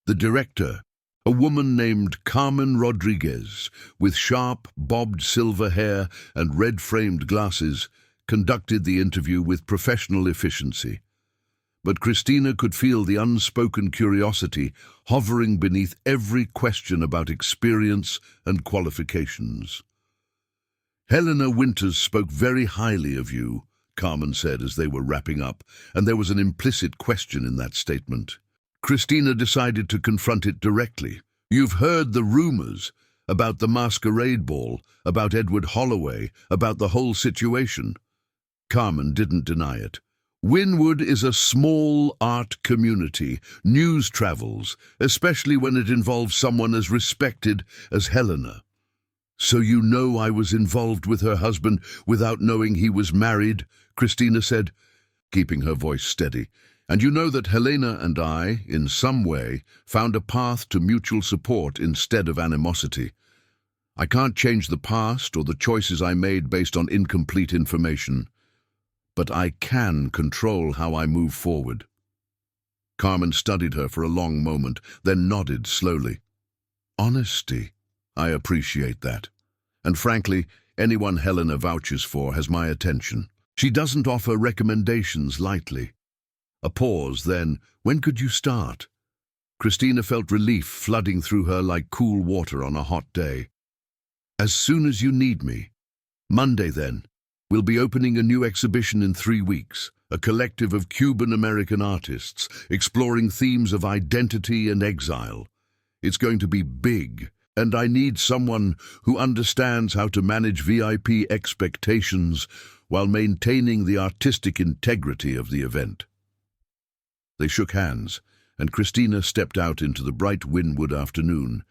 Speaker 1: The director, a woman named Carmen Rodriguez, with sharp, bobbed silver hair and red-framed glasses, conducted the interview with professional efficiency. But Christina could feel the unspoken curiosity hovering beneath every question about experience and qualifications. "Helena Winters spoke very highly of you," Carmen said as they were wrapping up, and there was an implicit question in that statement. Christina decided to confront it directly. "You've heard the rumors about the masquerade ball, about Edward Holloway, about the whole situation." Carmen didn't deny it. "Wynwood is a small art community. News travels, especially when it involves someone as respected as Helena." "So you know I was involved with her husband without knowing he was married," Christina said, keeping her voice steady. "And you know that Helena and I, in some way, found a path to mutual support instead of animosity. I can't change the past or the choices I made based on incomplete information, but I can control how I move forward." Carmen studied her for a long moment, then nodded slowly. "Honesty. I appreciate that. And frankly, anyone Helena vouches for has my attention. She doesn't offer recommendations lightly." A pause, then, "When could you start?" Christina felt relief flooding through her like cool water on a hot day. "As soon as you need me." "Monday, then. We'll be opening a new exhibition in 3 weeks, a collective of Cuban-American artists exploring themes of identity and exile. It's going to be big, and I need someone who understands how to manage VIP expectations while maintaining the artistic integrity of the event." They shook hands, and Christina stepped out into the bright Wynwood afternoon,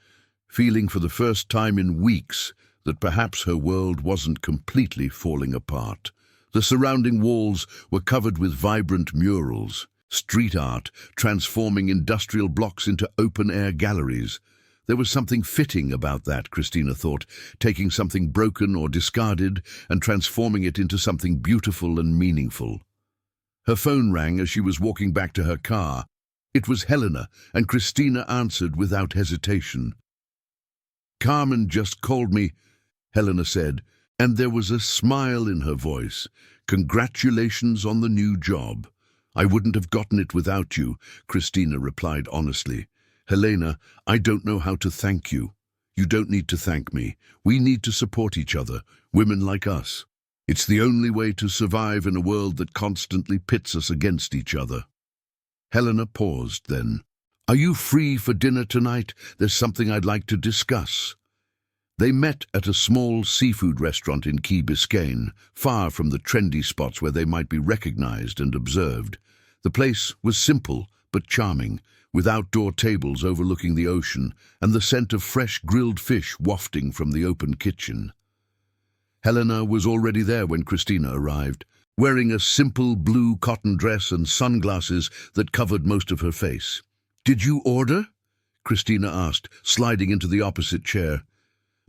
Speaker 1: feeling for the first time in weeks that perhaps her world wasn't completely falling apart. The surrounding walls were covered with vibrant murals, street art transforming industrial blocks into open-air galleries. There was something fitting about that, Christina thought, taking something broken or discarded and transforming it into something beautiful and meaningful. Her phone rang as she was walking back to her car. It was Helena, and Christina answered without hesitation. "Carmen just called me," Helena said, and there was a smile in her voice. "Congratulations on the new job." "I wouldn't have gotten it without you," Christina replied honestly. "Helena, I don't know how to thank you. You don't need to thank me. We need to support each other, women like us. It's the only way to survive in a world that constantly pits us against each other." Helena paused then. "Are you free for dinner tonight? There's something I'd like to discuss." They met at a small seafood restaurant in Key Biscayne, far from the trendy spots where they might be recognized and observed. The place was simple but charming, with outdoor tables overlooking the ocean and the scent of fresh grilled fish wafting from the open kitchen. Helena was already there when Christina arrived, wearing a simple blue cotton dress and sunglasses that covered most of her face. "Did you order?" Christina asked, sliding into the opposite chair.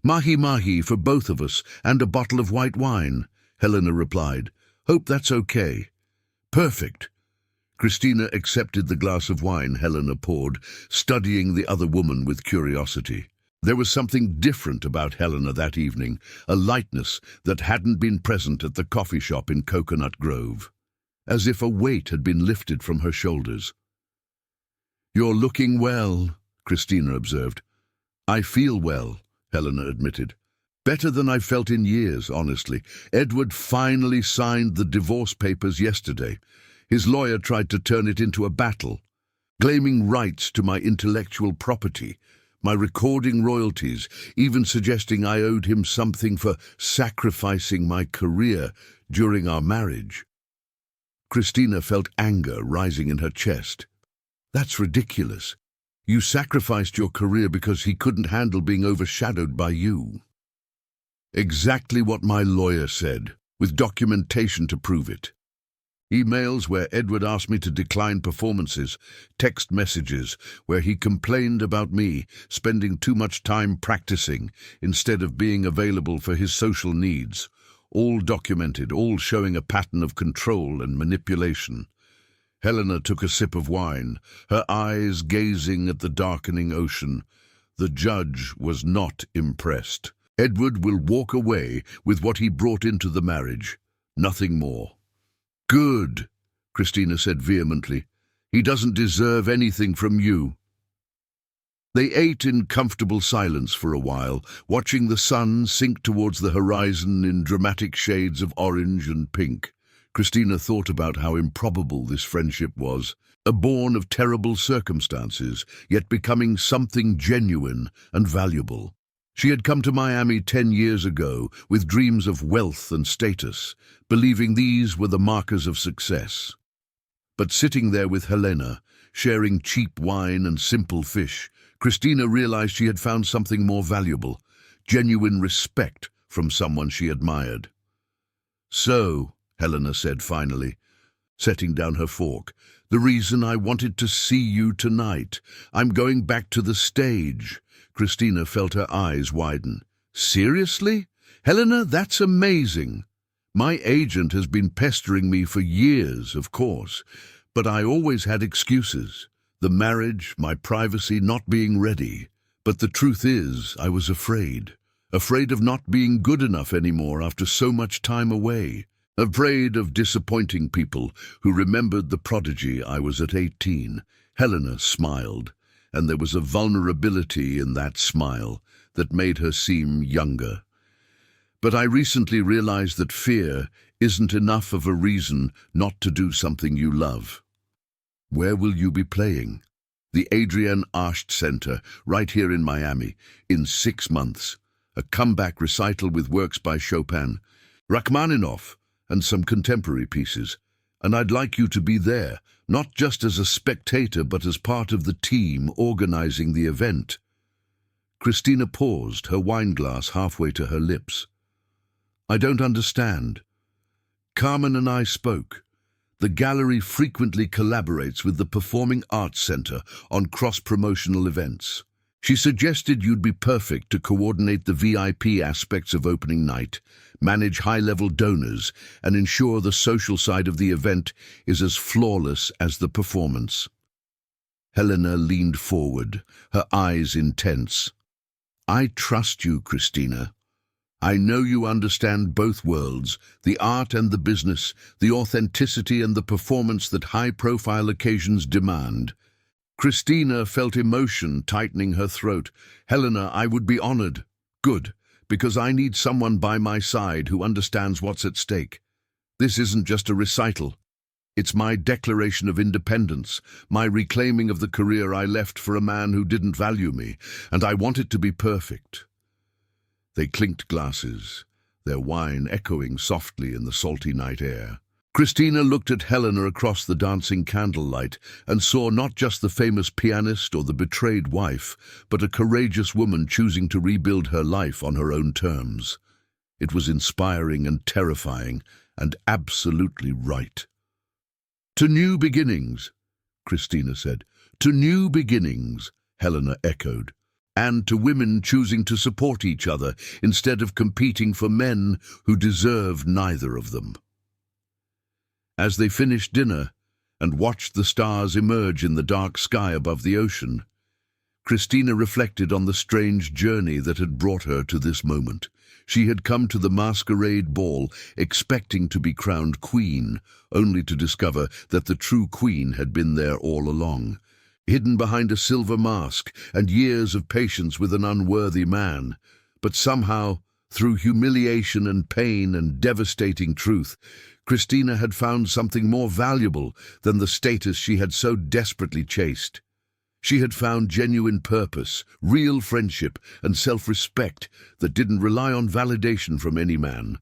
Speaker 1: "Mahi-mahi for both of us, and a bottle of white wine," Helena replied. "Hope that's okay." "Perfect." Christina accepted the glass of wine Helena poured, studying the other woman with curiosity. There was something different about Helena that evening, a lightness that hadn't been present at the coffee shop in Coconut Grove, as if a weight had been lifted from her shoulders. "You're looking well," Christina observed. "I feel well," Helena admitted. "Better than I've felt in years, honestly. Edward finally signed the divorce papers yesterday. His lawyer tried to turn it into a battle, claiming rights to my intellectual property, my recording royalties, even suggesting I owed him something for sacrificing my career during our marriage." Christina felt anger rising in her chest. "That's ridiculous. You sacrificed your career because he couldn't handle being overshadowed by you." "Exactly what my lawyer said," with documentation to prove it. Emails where Edward asked me to decline performances, text messages where he complained about me spending too much time practicing instead of being available for his social needs. All documented, all showing a pattern of control and manipulation. Helena took a sip of wine, her eyes gazing at the darkening ocean. The judge was not impressed. Edward will walk away with what he brought into the marriage, nothing more. Good, Christina said vehemently. He doesn't deserve anything from you. They ate in comfortable silence for a while, watching the sun sink towards the horizon in dramatic shades of orange and pink. Christina thought about how improbable this friendship was, born of terrible circumstances, yet becoming something genuine and valuable. She had come to Miami 10 years ago with dreams of wealth and status, believing these were the markers of success. But sitting there with Helena, sharing cheap wine and simple fish, Christina realized she had found something more valuable, genuine respect from someone she admired. So, Helena said finally, setting down her fork, the reason I wanted to see you tonight. I'm going back to the stage. Christina felt her eyes widen. Seriously? Helena, that's amazing. My agent has been pestering me for years, of course, but I always had excuses. The marriage, my privacy, not being ready. But the truth is, I was afraid. Afraid of not being good enough anymore after so much time away. Afraid of disappointing people who remembered the prodigy I was at 18. Helena smiled, and there was a vulnerability in that smile that made her seem younger. But I recently realized that fear isn't enough of a reason not to do something you love. Where will you be playing? The Adrienne Arsht Center, right here in Miami, in 6 months. A comeback recital with works by Chopin, Rachmaninoff, and some contemporary pieces. And I'd like you to be there, not just as a spectator but as part of the team organizing the event. Christina paused, her wineglass halfway to her lips. I don't understand. Carmen and I spoke. The gallery frequently collaborates with the Performing Arts Center on cross-promotional events. She suggested you'd be perfect to coordinate the VIP aspects of opening night, manage high-level donors, and ensure the social side of the event is as flawless as the performance. Helena leaned forward, her eyes intense. I trust you, Christina. I know you understand both worlds, the art and the business, the authenticity and the performance that high-profile occasions demand. Christina felt emotion tightening her throat. Helena, I would be honored. Good, because I need someone by my side who understands what's at stake. This isn't just a recital. It's my declaration of independence, my reclaiming of the career I left for a man who didn't value me, and I want it to be perfect. They clinked glasses, their wine echoing softly in the salty night air. Christina looked at Helena across the dancing candlelight and saw not just the famous pianist or the betrayed wife, but a courageous woman choosing to rebuild her life on her own terms. It was inspiring and terrifying, and absolutely right. To new beginnings, Christina said. To new beginnings, Helena echoed. And to women choosing to support each other instead of competing for men who deserve neither of them. As they finished dinner and watched the stars emerge in the dark sky above the ocean, Christina reflected on the strange journey that had brought her to this moment. She had come to the masquerade ball expecting to be crowned queen, only to discover that the true queen had been there all along, hidden behind a silver mask and years of patience with an unworthy man. But somehow, through humiliation and pain and devastating truth, Christina had found something more valuable than the status she had so desperately chased. She had found genuine purpose, real friendship, and self-respect that didn't rely on validation from any man.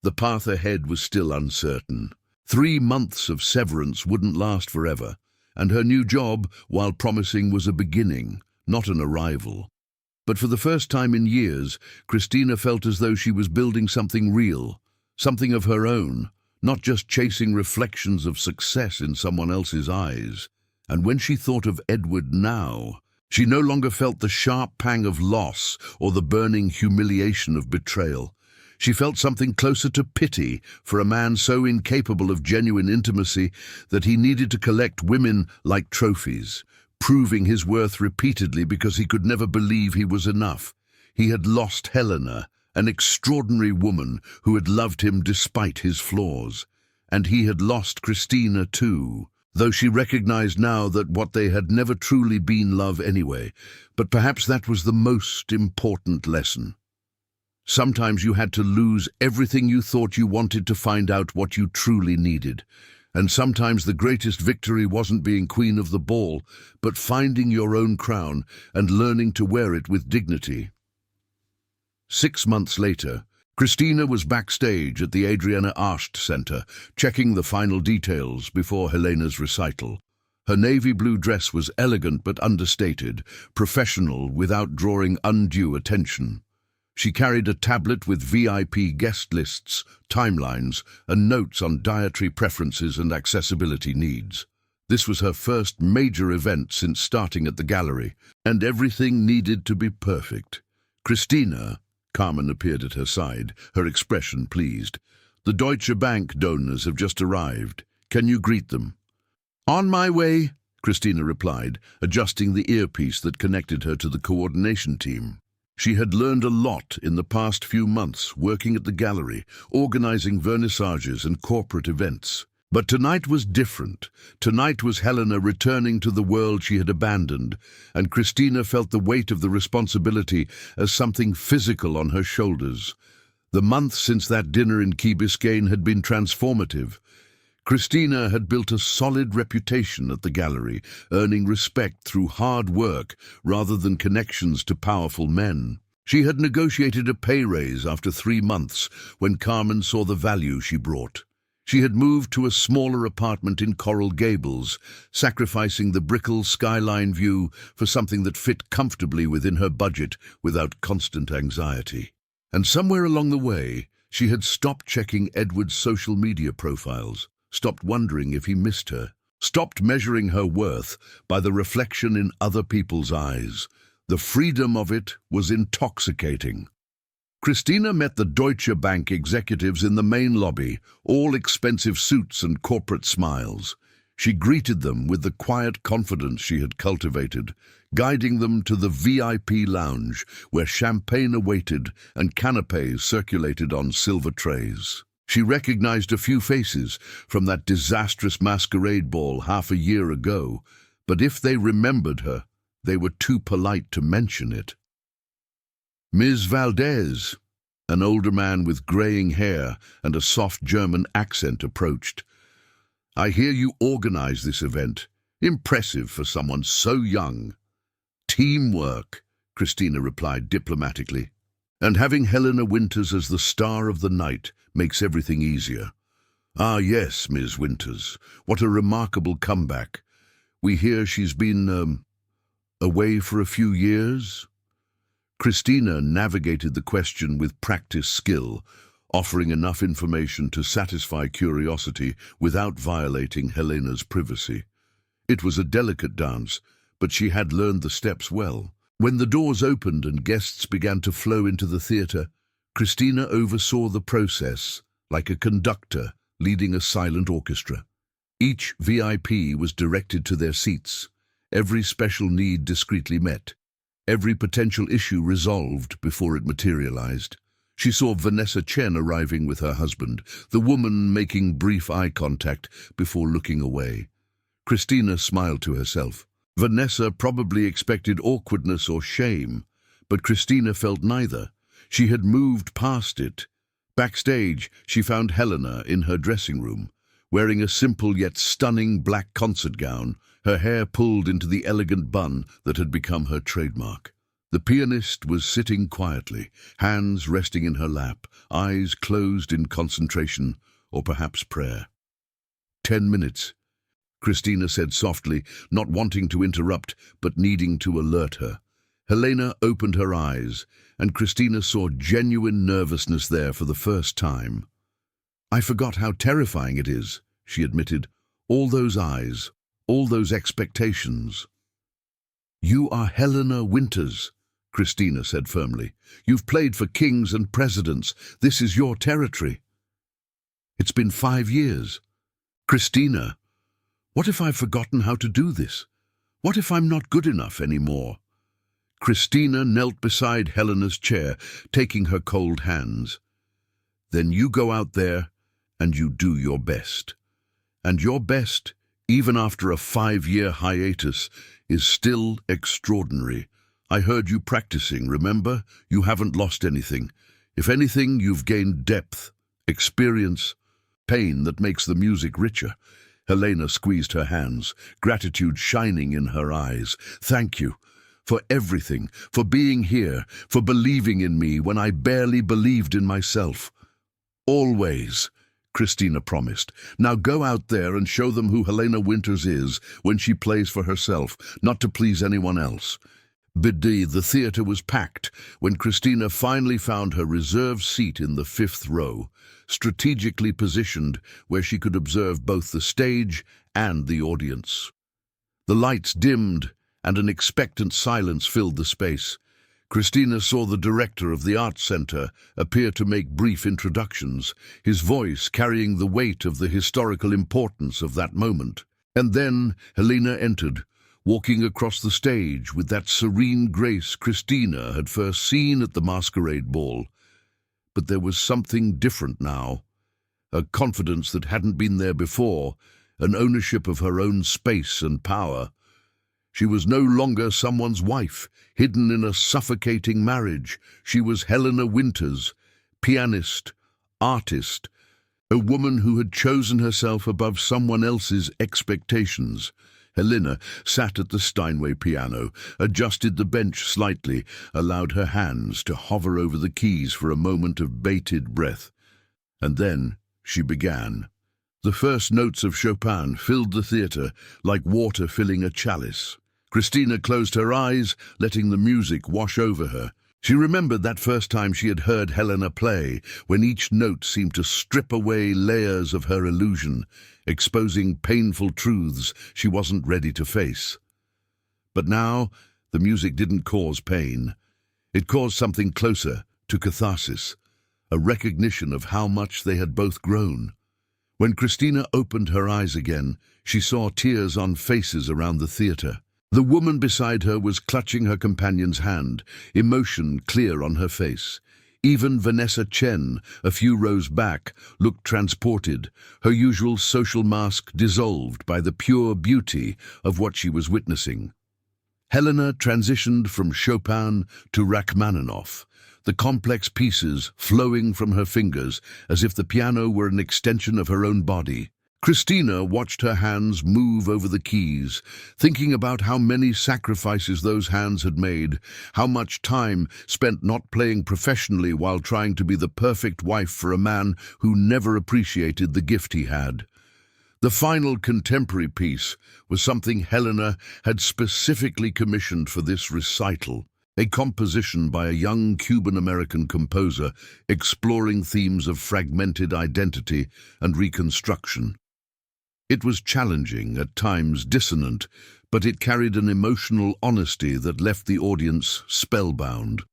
Speaker 1: The path ahead was still uncertain. 3 months of severance wouldn't last forever, and her new job, while promising, was a beginning, not an arrival. But for the first time in years, Christina felt as though she was building something real, something of her own, not just chasing reflections of success in someone else's eyes. And when she thought of Edward now, she no longer felt the sharp pang of loss or the burning humiliation of betrayal. She felt something closer to pity for a man so incapable of genuine intimacy that he needed to collect women like trophies, proving his worth repeatedly because he could never believe he was enough. He had lost Helena, an extraordinary woman who had loved him despite his flaws. And he had lost Christina too, though she recognized now that what they had never truly been love anyway. But perhaps that was the most important lesson. Sometimes you had to lose everything you thought you wanted to find out what you truly needed. And sometimes the greatest victory wasn't being queen of the ball, but finding your own crown and learning to wear it with dignity. 6 months later, Christina was backstage at the Adriana Arsht Center, checking the final details before Helena's recital. Her navy blue dress was elegant but understated, professional without drawing undue attention. She carried a tablet with VIP guest lists, timelines, and notes on dietary preferences and accessibility needs. This was her first major event since starting at the gallery, and everything needed to be perfect. Christina, Carmen appeared at her side, her expression pleased. The Deutsche Bank donors have just arrived. Can you greet them? On my way, Christina replied, adjusting the earpiece that connected her to the coordination team. She had learned a lot in the past few months working at the gallery, organizing vernissages and corporate events. But tonight was different. Tonight was Helena returning to the world she had abandoned, and Christina felt the weight of the responsibility as something physical on her shoulders. The month since that dinner in Key Biscayne had been transformative. Christina had built a solid reputation at the gallery, earning respect through hard work rather than connections to powerful men. She had negotiated a pay raise after 3 months when Carmen saw the value she brought. She had moved to a smaller apartment in Coral Gables, sacrificing the Brickell skyline view for something that fit comfortably within her budget without constant anxiety. And somewhere along the way, she had stopped checking Edward's social media profiles, stopped wondering if he missed her, stopped measuring her worth by the reflection in other people's eyes. The freedom of it was intoxicating. Christina met the Deutsche Bank executives in the main lobby, all expensive suits and corporate smiles. She greeted them with the quiet confidence she had cultivated, guiding them to the VIP lounge where champagne awaited and canapés circulated on silver trays. She recognized a few faces from that disastrous masquerade ball half a year ago, but if they remembered her, they were too polite to mention it. Ms. Valdez, an older man with graying hair and a soft German accent, approached. I hear you organize this event. Impressive for someone so young. Teamwork, Christina replied diplomatically. And having Helena Winters as the star of the night makes everything easier. Ah, yes, Ms. Winters. What a remarkable comeback. We hear she's been, away for a few years? Christina navigated the question with practiced skill, offering enough information to satisfy curiosity without violating Helena's privacy. It was a delicate dance, but she had learned the steps well. When the doors opened and guests began to flow into the theater, Christina oversaw the process like a conductor leading a silent orchestra. Each VIP was directed to their seats, every special need discreetly met, every potential issue resolved before it materialized. She saw Vanessa Chen arriving with her husband, the woman making brief eye contact before looking away. Christina smiled to herself. Vanessa probably expected awkwardness or shame, but Christina felt neither. She had moved past it. Backstage, she found Helena in her dressing room, wearing a simple yet stunning black concert gown, her hair pulled into the elegant bun that had become her trademark. The pianist was sitting quietly, hands resting in her lap, eyes closed in concentration, or perhaps prayer. 10 minutes, Christina said softly, not wanting to interrupt, but needing to alert her. Helena opened her eyes, and Christina saw genuine nervousness there for the first time. I forgot how terrifying it is, she admitted. All those eyes, all those expectations. You are Helena Winters, Christina said firmly. You've played for kings and presidents. This is your territory. It's been 5 years. Christina, what if I've forgotten how to do this? What if I'm not good enough anymore? Christina knelt beside Helena's chair, taking her cold hands. Then you go out there and you do your best. And your best, even after a 5-year hiatus, is still extraordinary. I heard you practicing, remember? You haven't lost anything. If anything, you've gained depth, experience, pain that makes the music richer. Helena squeezed her hands, gratitude shining in her eyes. Thank you for everything, for being here, for believing in me when I barely believed in myself. Always, Christina promised. Now go out there and show them who Helena Winters is when she plays for herself, not to please anyone else. The theatre was packed when Christina finally found her reserved seat in the 5th row, strategically positioned where she could observe both the stage and the audience. The lights dimmed and an expectant silence filled the space. Christina saw the director of the Arts Center appear to make brief introductions, his voice carrying the weight of the historical importance of that moment. And then Helena entered, walking across the stage with that serene grace Christina had first seen at the masquerade ball. But there was something different now, a confidence that hadn't been there before, an ownership of her own space and power. She was no longer someone's wife, hidden in a suffocating marriage. She was Helena Winters, pianist, artist, a woman who had chosen herself above someone else's expectations. Helena sat at the Steinway piano, adjusted the bench slightly, allowed her hands to hover over the keys for a moment of bated breath. And then she began. The first notes of Chopin filled the theatre like water filling a chalice. Christina closed her eyes, letting the music wash over her. She remembered that first time she had heard Helena play, when each note seemed to strip away layers of her illusion, exposing painful truths she wasn't ready to face. But now, the music didn't cause pain. It caused something closer to catharsis, a recognition of how much they had both grown. When Christina opened her eyes again, she saw tears on faces around the theatre. The woman beside her was clutching her companion's hand, emotion clear on her face. Even Vanessa Chen, a few rows back, looked transported, her usual social mask dissolved by the pure beauty of what she was witnessing. Helena transitioned from Chopin to Rachmaninoff, the complex pieces flowing from her fingers as if the piano were an extension of her own body. Christina watched her hands move over the keys, thinking about how many sacrifices those hands had made, how much time spent not playing professionally while trying to be the perfect wife for a man who never appreciated the gift he had. The final contemporary piece was something Helena had specifically commissioned for this recital, a composition by a young Cuban-American composer exploring themes of fragmented identity and reconstruction. It was challenging, at times dissonant, but it carried an emotional honesty that left the audience spellbound.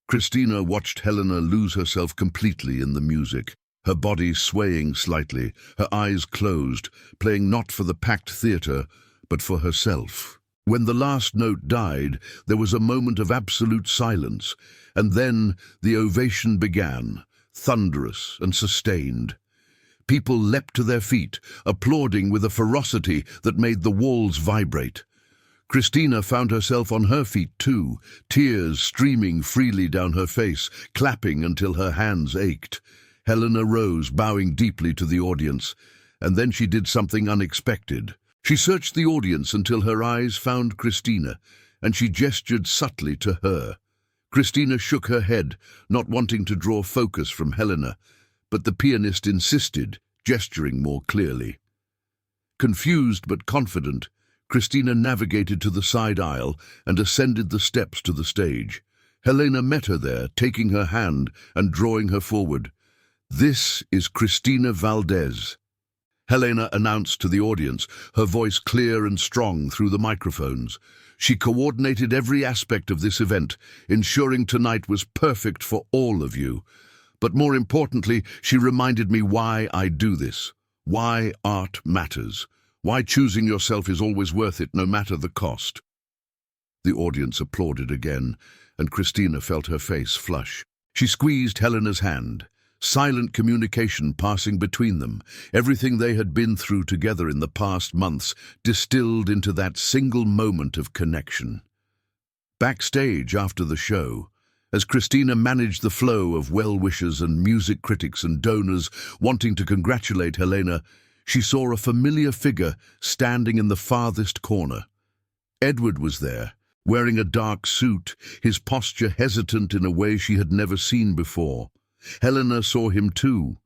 Speaker 1: Christina watched Helena lose herself completely in the music, her body swaying slightly, her eyes closed, playing not for the packed theatre, but for herself. When the last note died, there was a moment of absolute silence, and then the ovation began, thunderous and sustained. People leapt to their feet, applauding with a ferocity that made the walls vibrate. Christina found herself on her feet too, tears streaming freely down her face, clapping until her hands ached. Helena rose, bowing deeply to the audience, and then she did something unexpected. She searched the audience until her eyes found Christina, and she gestured subtly to her. Christina shook her head, not wanting to draw focus from Helena, but the pianist insisted, gesturing more clearly. Confused but confident, Christina navigated to the side aisle and ascended the steps to the stage. Helena met her there, taking her hand and drawing her forward. "This is Cristina Valdez," Helena announced to the audience, her voice clear and strong through the microphones. She coordinated every aspect of this event, ensuring tonight was perfect for all of you. But more importantly, she reminded me why I do this, why art matters, why choosing yourself is always worth it no matter the cost. The audience applauded again, and Cristina felt her face flush. She squeezed Helena's hand, silent communication passing between them, everything they had been through together in the past months distilled into that single moment of connection. Backstage after the show, as Cristina managed the flow of well-wishers and music critics and donors wanting to congratulate Helena, she saw a familiar figure standing in the farthest corner. Edward was there, wearing a dark suit, his posture hesitant in a way she had never seen before. Helena saw him too.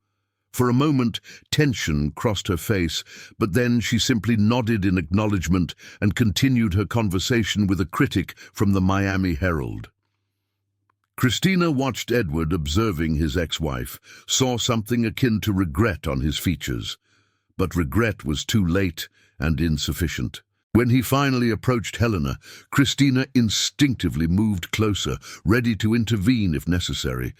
Speaker 1: For a moment, tension crossed her face, but then she simply nodded in acknowledgement and continued her conversation with a critic from the Miami Herald. Cristina watched Edward observing his ex-wife, saw something akin to regret on his features. But regret was too late and insufficient. When he finally approached Helena, Cristina instinctively moved closer, ready to intervene if necessary.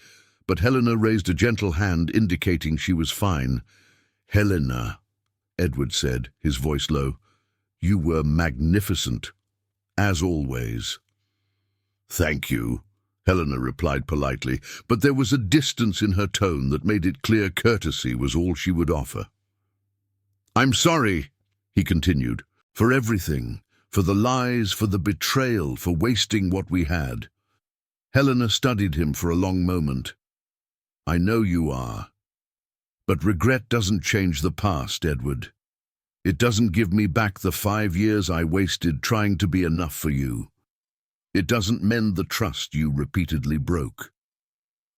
Speaker 1: But Helena raised a gentle hand indicating she was fine. "Helena," Edward said, his voice low, "you were magnificent, as always." "Thank you," Helena replied politely, but there was a distance in her tone that made it clear courtesy was all she would offer. "I'm sorry," he continued, "for everything, for the lies, for the betrayal, for wasting what we had." Helena studied him for a long moment. "I know you are. But regret doesn't change the past, Edward. It doesn't give me back the 5 years I wasted trying to be enough for you. It doesn't mend the trust you repeatedly broke.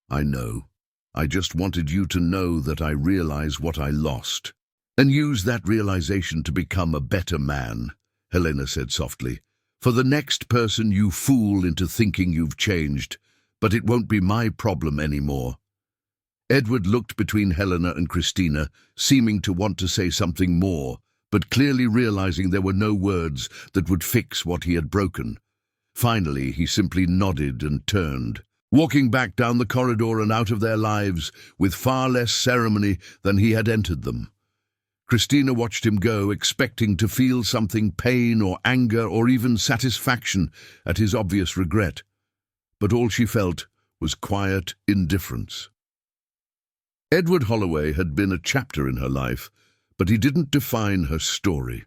Speaker 1: I know. I just wanted you to know that I realize what I lost. And use that realization to become a better man," Helena said softly. "For the next person you fool into thinking you've changed, but it won't be my problem anymore." Edward looked between Helena and Cristina, seeming to want to say something more, but clearly realizing there were no words that would fix what he had broken. Finally, he simply nodded and turned, walking back down the corridor and out of their lives with far less ceremony than he had entered them. Cristina watched him go, expecting to feel something, pain or anger or even satisfaction at his obvious regret. But all she felt was quiet indifference. Edward Holloway had been a chapter in her life, but he didn't define her story.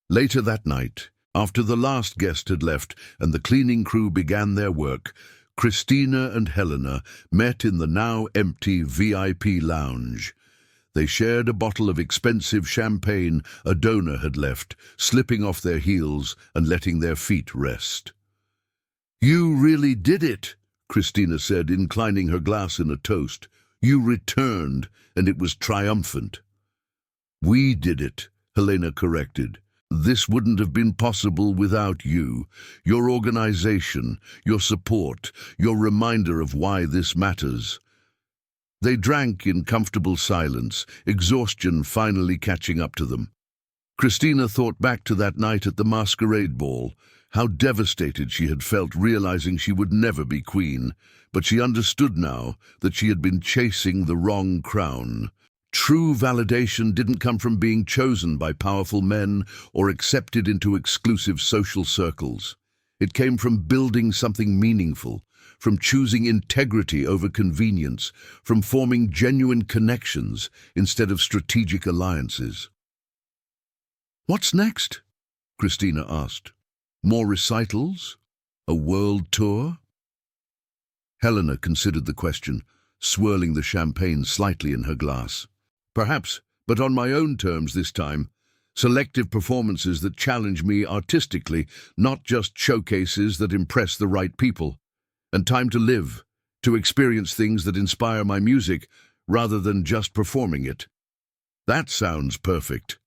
Speaker 1: Later that night, after the last guest had left and the cleaning crew began their work, Cristina and Helena met in the now empty VIP lounge. They shared a bottle of expensive champagne a donor had left, slipping off their heels and letting their feet rest. "You really did it," Cristina said, inclining her glass in a toast. "You returned, and it was triumphant." "We did it," Helena corrected. "This wouldn't have been possible without you, your organization, your support, your reminder of why this matters." They drank in comfortable silence, exhaustion finally catching up to them. Cristina thought back to that night at the masquerade ball, how devastated she had felt realizing she would never be queen, but she understood now that she had been chasing the wrong crown. True validation didn't come from being chosen by powerful men or accepted into exclusive social circles. It came from building something meaningful, from choosing integrity over convenience, from forming genuine connections instead of strategic alliances. "What's next?" Cristina asked. "More recitals? A world tour?" Helena considered the question, swirling the champagne slightly in her glass. "Perhaps, but on my own terms this time. Selective performances that challenge me artistically, not just showcases that impress the right people. And time to live, to experience things that inspire my music, rather than just performing it." "That sounds perfect."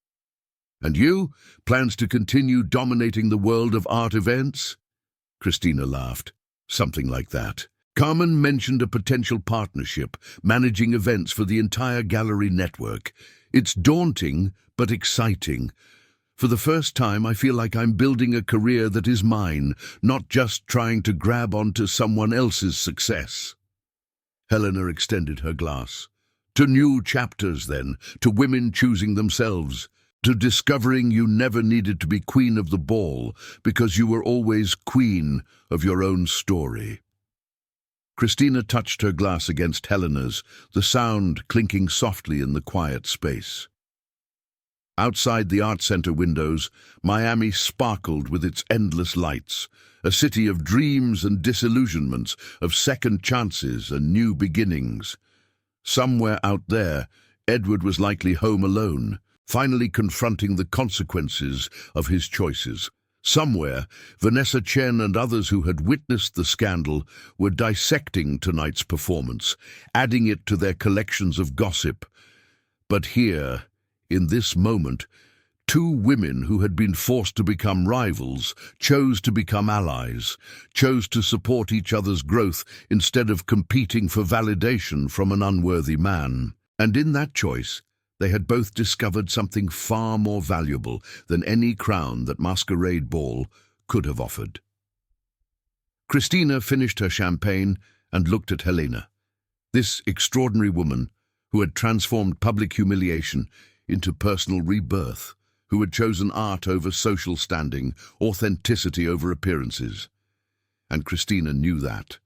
Speaker 1: "And you? Plans to continue dominating the world of art events?" Cristina laughed. "Something like that. Carmen mentioned a potential partnership, managing events for the entire gallery network. It's daunting, but exciting. For the first time, I feel like I'm building a career that is mine, not just trying to grab onto someone else's success. Helena extended her glass. To new chapters, then, to women choosing themselves, to discovering you never needed to be queen of the ball because you were always queen of your own story. Christina touched her glass against Helena's, the sound clinking softly in the quiet space. Outside the art center windows, Miami sparkled with its endless lights, a city of dreams and disillusionments, of second chances and new beginnings. Somewhere out there, Edward was likely home alone, finally confronting the consequences of his choices. Somewhere, Vanessa Chen and others who had witnessed the scandal were dissecting tonight's performance, adding it to their collections of gossip. But here, in this moment, two women who had been forced to become rivals chose to become allies, chose to support each other's growth instead of competing for validation from an unworthy man. And in that choice, they had both discovered something far more valuable than any crown that Masquerade Ball could have offered. Christina finished her champagne and looked at Helena, this extraordinary woman who had transformed public humiliation into personal rebirth, who had chosen art over social standing, authenticity over appearances. And Christina knew that.